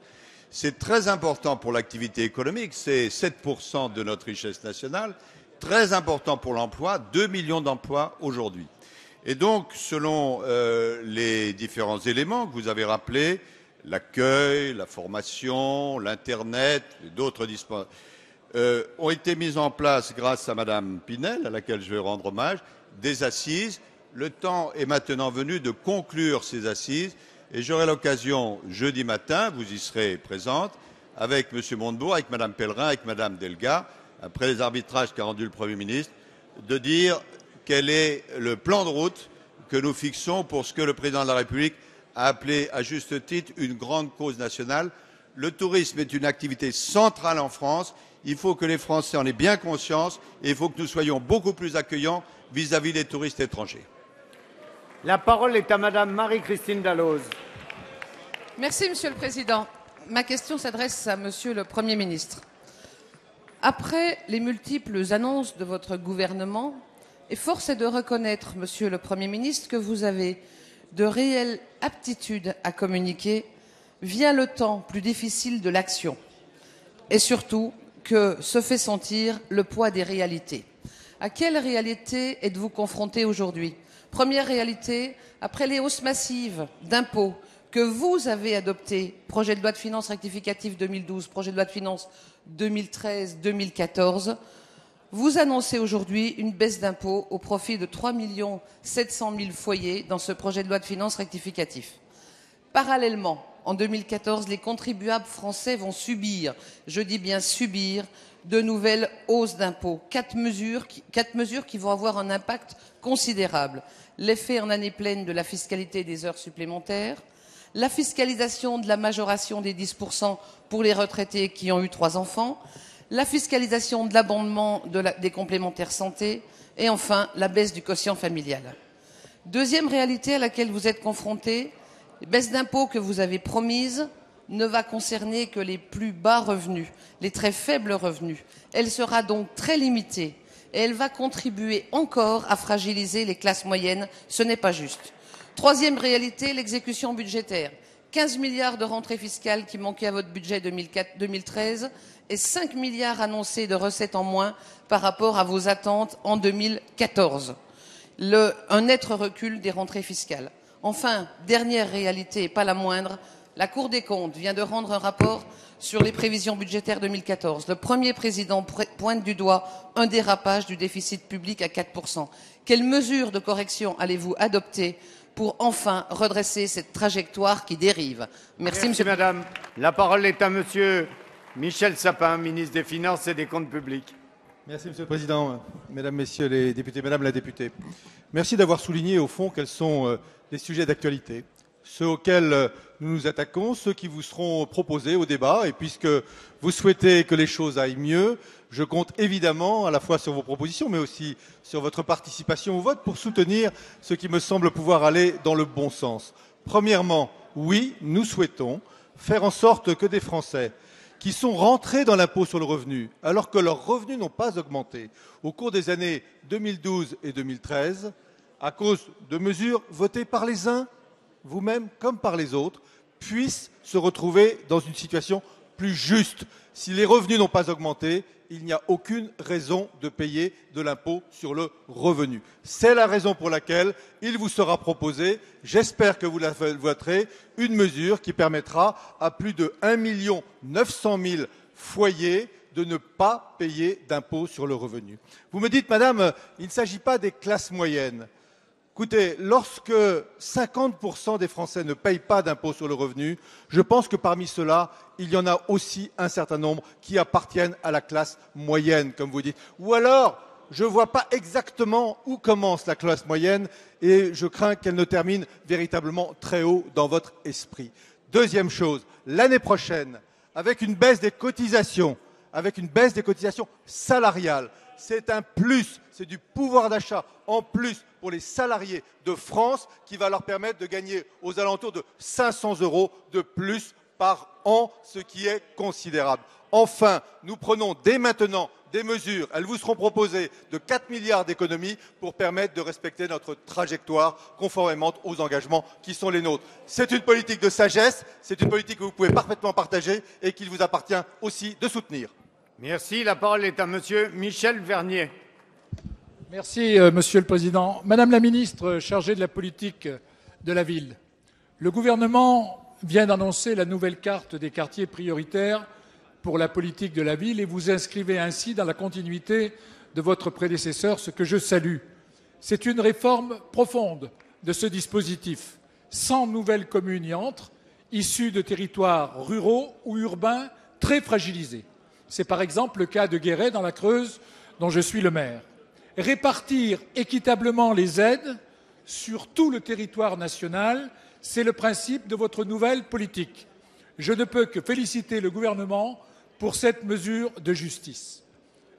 C'est très important pour l'activité économique, c'est 7% de notre richesse nationale, très important pour l'emploi, 2 millions d'emplois aujourd'hui. Et donc, selon les différents éléments que vous avez rappelés, l'accueil, la formation, l'Internet et d'autres ont été mis en place grâce à Madame Pinel, à laquelle je vais rendre hommage, des assises. Le temps est maintenant venu de conclure ces assises. Et j'aurai l'occasion, jeudi matin, vous y serez présente, avec M. Montebourg, avec Mme Pellerin, avec Mme Delga, après les arbitrages qu'a rendu le Premier ministre, de dire quel est le plan de route que nous fixons pour ce que le Président de la République a appelé à juste titre une grande cause nationale. Le tourisme est une activité centrale en France. Il faut que les Français en aient bien conscience et il faut que nous soyons beaucoup plus accueillants vis-à-vis des touristes étrangers. La parole est à Madame Marie-Christine Dalloz. Merci, Monsieur le Président. Ma question s'adresse à Monsieur le Premier ministre. Après les multiples annonces de votre gouvernement, et force est de reconnaître, Monsieur le Premier ministre, que vous avez de réelles aptitudes à communiquer, vient le temps plus difficile de l'action. Et surtout, que se fait sentir le poids des réalités. À quelle réalité êtes-vous confronté aujourd'hui ? Première réalité, après les hausses massives d'impôts que vous avez adoptées, projet de loi de finances rectificative 2012, projet de loi de finances 2013-2014, vous annoncez aujourd'hui une baisse d'impôts au profit de 3 700 000 foyers dans ce projet de loi de finances rectificatif. Parallèlement, en 2014, les contribuables français vont subir, je dis bien subir, de nouvelles hausses d'impôts. 4 mesures qui vont avoir un impact considérable. L'effet en année pleine de la fiscalité des heures supplémentaires, la fiscalisation de la majoration des 10% pour les retraités qui ont eu 3 enfants, la fiscalisation de l'abondement des complémentaires santé et enfin la baisse du quotient familial. Deuxième réalité à laquelle vous êtes confrontés, les baisses d'impôts que vous avez promises ne va concerner que les plus bas revenus, les très faibles revenus. Elle sera donc très limitée et elle va contribuer encore à fragiliser les classes moyennes. Ce n'est pas juste. Troisième réalité, l'exécution budgétaire. 15 milliards de rentrées fiscales qui manquaient à votre budget 2013 et 5 milliards annoncés de recettes en moins par rapport à vos attentes en 2014. Un net recul des rentrées fiscales. Enfin, dernière réalité, et pas la moindre, la Cour des comptes vient de rendre un rapport sur les prévisions budgétaires 2014. Le premier président pointe du doigt un dérapage du déficit public à 4%. Quelles mesures de correction allez-vous adopter pour enfin redresser cette trajectoire qui dérive? Merci madame. La parole est à monsieur Michel Sapin, ministre des Finances et des Comptes publics. Merci Monsieur le Président, Mesdames, Messieurs les députés, Madame la députée. Merci d'avoir souligné au fond quels sont les sujets d'actualité, ceux auxquels nous nous attaquons, ceux qui vous seront proposés au débat. Et puisque vous souhaitez que les choses aillent mieux, je compte évidemment à la fois sur vos propositions, mais aussi sur votre participation au vote pour soutenir ce qui me semble pouvoir aller dans le bon sens. Premièrement, oui, nous souhaitons faire en sorte que des Français qui sont rentrés dans l'impôt sur le revenu, alors que leurs revenus n'ont pas augmenté au cours des années 2012 et 2013, à cause de mesures votées par les uns, vous-même comme par les autres, puissent se retrouver dans une situation plus juste. Si les revenus n'ont pas augmenté, il n'y a aucune raison de payer de l'impôt sur le revenu. C'est la raison pour laquelle il vous sera proposé, j'espère que vous la voterez, une mesure qui permettra à plus de 1 900 000 foyers de ne pas payer d'impôt sur le revenu. Vous me dites, madame, il ne s'agit pas des classes moyennes. Écoutez, lorsque 50% des Français ne payent pas d'impôt sur le revenu, je pense que parmi ceux-là, il y en a aussi un certain nombre qui appartiennent à la classe moyenne, comme vous dites. Ou alors, je ne vois pas exactement où commence la classe moyenne et je crains qu'elle ne termine véritablement très haut dans votre esprit. Deuxième chose, l'année prochaine, avec une baisse des cotisations salariales, c'est un plus, c'est du pouvoir d'achat en plus pour les salariés de France qui va leur permettre de gagner aux alentours de 500 € de plus par an, ce qui est considérable. Enfin, nous prenons dès maintenant des mesures, elles vous seront proposées, de 4 milliards d'économies pour permettre de respecter notre trajectoire conformément aux engagements qui sont les nôtres. C'est une politique de sagesse, c'est une politique que vous pouvez parfaitement partager et qu'il vous appartient aussi de soutenir. Merci. La parole est à monsieur Michel Vernier. Merci, Monsieur le Président. Madame la ministre chargée de la politique de la ville, le gouvernement vient d'annoncer la nouvelle carte des quartiers prioritaires pour la politique de la ville et vous inscrivez ainsi dans la continuité de votre prédécesseur, ce que je salue. C'est une réforme profonde de ce dispositif. 100 nouvelles communes y entrent, issues de territoires ruraux ou urbains très fragilisés. C'est par exemple le cas de Guéret dans la Creuse, dont je suis le maire. Répartir équitablement les aides sur tout le territoire national, c'est le principe de votre nouvelle politique. Je ne peux que féliciter le gouvernement pour cette mesure de justice.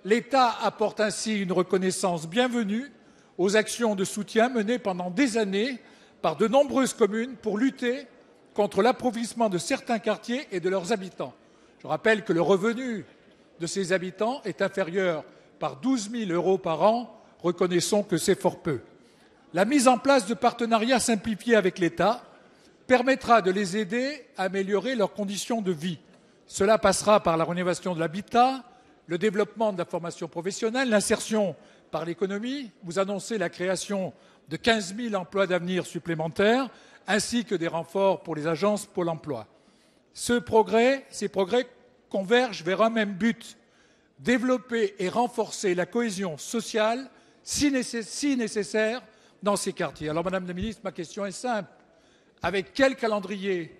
L'État apporte ainsi une reconnaissance bienvenue aux actions de soutien menées pendant des années par de nombreuses communes pour lutter contre l'appauvrissement de certains quartiers et de leurs habitants. Je rappelle que le revenu de ces habitants est inférieur par 12 000 € par an, reconnaissons que c'est fort peu. La mise en place de partenariats simplifiés avec l'État permettra de les aider à améliorer leurs conditions de vie. Cela passera par la rénovation de l'habitat, le développement de la formation professionnelle, l'insertion par l'économie. Vous annoncez la création de 15 000 emplois d'avenir supplémentaires, ainsi que des renforts pour les agences Pôle emploi. Ces progrès convergent vers un même but, développer et renforcer la cohésion sociale si nécessaire dans ces quartiers. Alors, Madame la Ministre, ma question est simple. Avec quel calendrier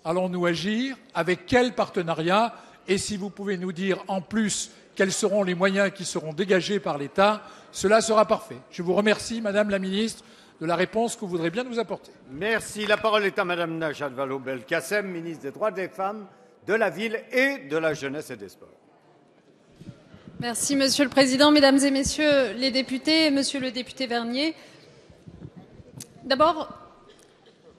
allons-nous agir? Avec quel partenariat? Et si vous pouvez nous dire en plus quels seront les moyens qui seront dégagés par l'État, cela sera parfait. Je vous remercie, Madame la Ministre, de la réponse que vous voudrez bien nous apporter. Merci. La parole est à Madame Najat Vallaud-Belkacem, ministre des Droits des Femmes, de la Ville et de la Jeunesse et des Sports. Merci, Monsieur le Président, Mesdames et Messieurs les députés, Monsieur le député Vernier. D'abord,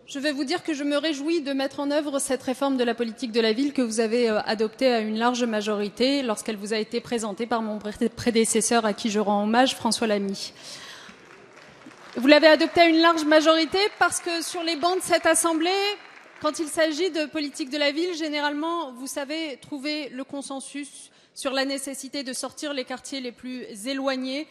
je vais vous dire que je me réjouis de mettre en œuvre cette réforme de la politique de la ville que vous avez adoptée à une large majorité lorsqu'elle vous a été présentée par mon prédécesseur à qui je rends hommage, François Lamy. Vous l'avez adoptée à une large majorité parce que sur les bancs de cette Assemblée, Quand il s'agit de politique de la ville, généralement, vous savez trouver le consensus sur la nécessité de sortir les quartiers les plus éloignés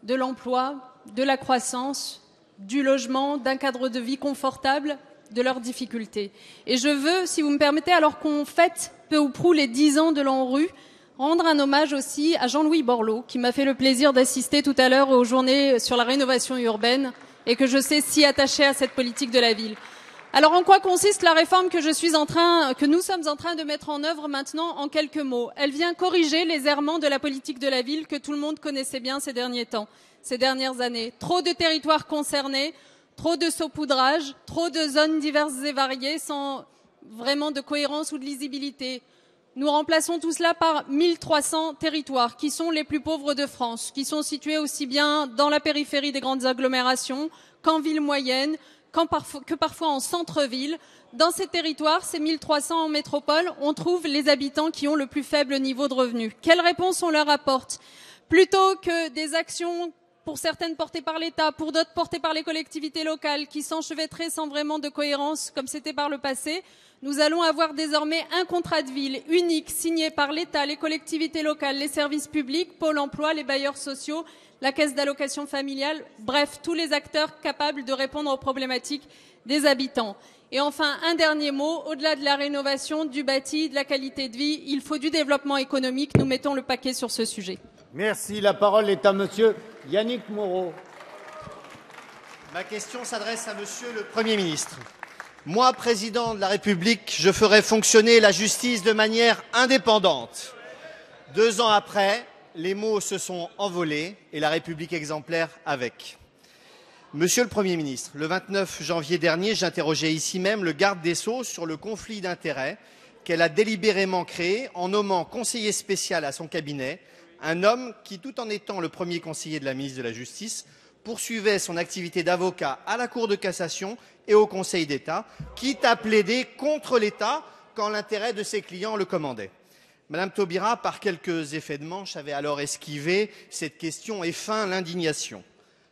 de l'emploi, de la croissance, du logement, d'un cadre de vie confortable, de leurs difficultés. Et je veux, si vous me permettez, alors qu'on fête peu ou prou les 10 ans de l'ANRU, rendre un hommage aussi à Jean-Louis Borloo, qui m'a fait le plaisir d'assister tout à l'heure aux journées sur la rénovation urbaine et que je sais si attaché à cette politique de la ville. Alors en quoi consiste la réforme que nous sommes en train de mettre en œuvre maintenant en quelques mots? Elle vient corriger les errements de la politique de la ville que tout le monde connaissait bien ces derniers temps, ces dernières années. Trop de territoires concernés, trop de saupoudrage, trop de zones diverses et variées sans vraiment de cohérence ou de lisibilité. Nous remplaçons tout cela par 1300 territoires qui sont les plus pauvres de France, qui sont situés aussi bien dans la périphérie des grandes agglomérations qu'en ville moyenne, que parfois en centre-ville. Dans ces territoires, ces 1300 en métropole, on trouve les habitants qui ont le plus faible niveau de revenus. Quelle réponse on leur apporte? Plutôt que des actions, pour certaines portées par l'État, pour d'autres portées par les collectivités locales, qui s'enchevêtreraient sans vraiment de cohérence, comme c'était par le passé, nous allons avoir désormais un contrat de ville unique signé par l'État, les collectivités locales, les services publics, Pôle emploi, les bailleurs sociaux, la caisse d'allocation familiale, bref, tous les acteurs capables de répondre aux problématiques des habitants. Et enfin, un dernier mot, au-delà de la rénovation, du bâti, de la qualité de vie, il faut du développement économique. Nous mettons le paquet sur ce sujet. Merci. La parole est à monsieur Yannick Moreau. Ma question s'adresse à monsieur le Premier ministre. Moi, président de la République, je ferai fonctionner la justice de manière indépendante. 2 ans après, les mots se sont envolés et la République exemplaire avec. Monsieur le Premier ministre, le 29 janvier dernier, j'interrogeais ici même le garde des Sceaux sur le conflit d'intérêts qu'elle a délibérément créé en nommant conseiller spécial à son cabinet un homme qui, tout en étant le premier conseiller de la ministre de la Justice, poursuivait son activité d'avocat à la Cour de cassation et au Conseil d'État, quitte à plaider contre l'État quand l'intérêt de ses clients le commandait. Madame Taubira, par quelques effets de manche, avait alors esquivé cette question et feint l'indignation.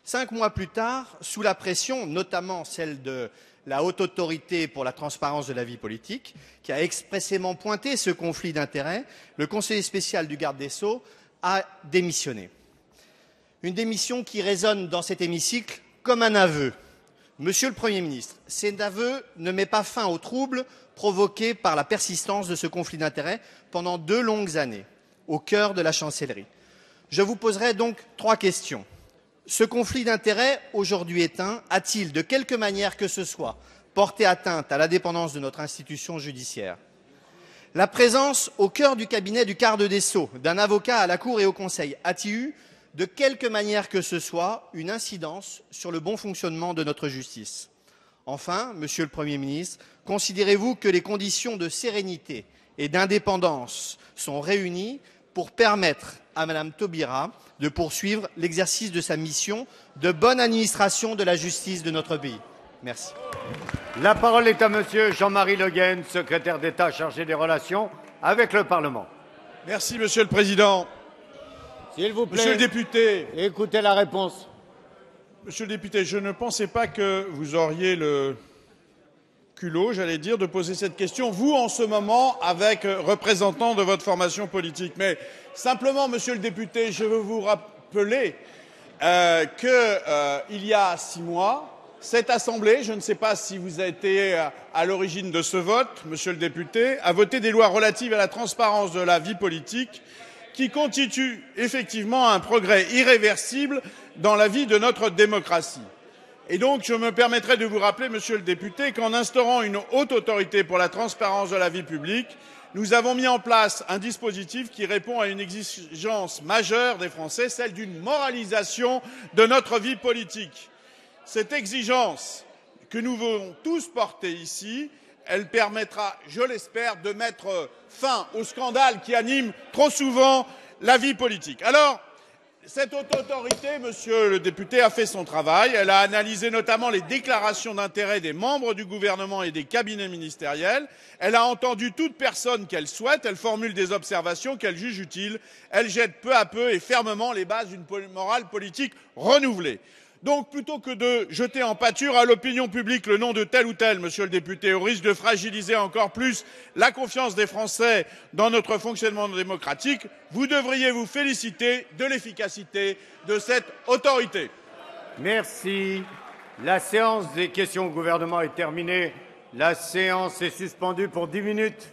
5 mois plus tard, sous la pression, notamment celle de la Haute Autorité pour la transparence de la vie politique, qui a expressément pointé ce conflit d'intérêts, le conseiller spécial du garde des Sceaux a démissionné. Une démission qui résonne dans cet hémicycle comme un aveu. Monsieur le Premier ministre, cet aveu ne met pas fin aux troubles provoqués par la persistance de ce conflit d'intérêts pendant 2 longues années, au cœur de la chancellerie. Je vous poserai donc 3 questions. Ce conflit d'intérêts, aujourd'hui éteint, a-t-il, de quelque manière que ce soit, porté atteinte à l'indépendance de notre institution judiciaire? La présence au cœur du cabinet du garde des Sceaux d'un avocat à la Cour et au Conseil a-t-il eu, de quelque manière que ce soit, une incidence sur le bon fonctionnement de notre justice? Enfin, Monsieur le Premier ministre, considérez-vous que les conditions de sérénité et d'indépendance sont réunies pour permettre à Madame Taubira de poursuivre l'exercice de sa mission de bonne administration de la justice de notre pays? Merci. La parole est à monsieur Jean-Marie Le Guen, secrétaire d'État chargé des relations avec le Parlement. Merci, Monsieur le Président. S'il vous plaît, Monsieur le député, écoutez la réponse. Monsieur le député, je ne pensais pas que vous auriez le culot, j'allais dire, de poser cette question, vous, en ce moment, avec représentant de votre formation politique. Mais simplement, monsieur le député, je veux vous rappeler qu'il y a 6 mois, cette Assemblée, je ne sais pas si vous avez été à l'origine de ce vote, monsieur le député, a voté des lois relatives à la transparence de la vie politique qui constituent effectivement un progrès irréversible dans la vie de notre démocratie. Et donc, je me permettrai de vous rappeler, monsieur le député, qu'en instaurant une haute autorité pour la transparence de la vie publique, nous avons mis en place un dispositif qui répond à une exigence majeure des Français, celle d'une moralisation de notre vie politique. Cette exigence que nous voulons tous porter ici, elle permettra, je l'espère, de mettre fin au scandale qui anime trop souvent la vie politique. Alors, cette haute autorité, monsieur le député, a fait son travail. Elle a analysé notamment les déclarations d'intérêt des membres du gouvernement et des cabinets ministériels. Elle a entendu toute personne qu'elle souhaite. Elle formule des observations qu'elle juge utiles. Elle jette peu à peu et fermement les bases d'une morale politique renouvelée. Donc, plutôt que de jeter en pâture à l'opinion publique le nom de tel ou tel, monsieur le député, au risque de fragiliser encore plus la confiance des Français dans notre fonctionnement démocratique, vous devriez vous féliciter de l'efficacité de cette autorité. Merci. La séance des questions au gouvernement est terminée. La séance est suspendue pour 10 minutes.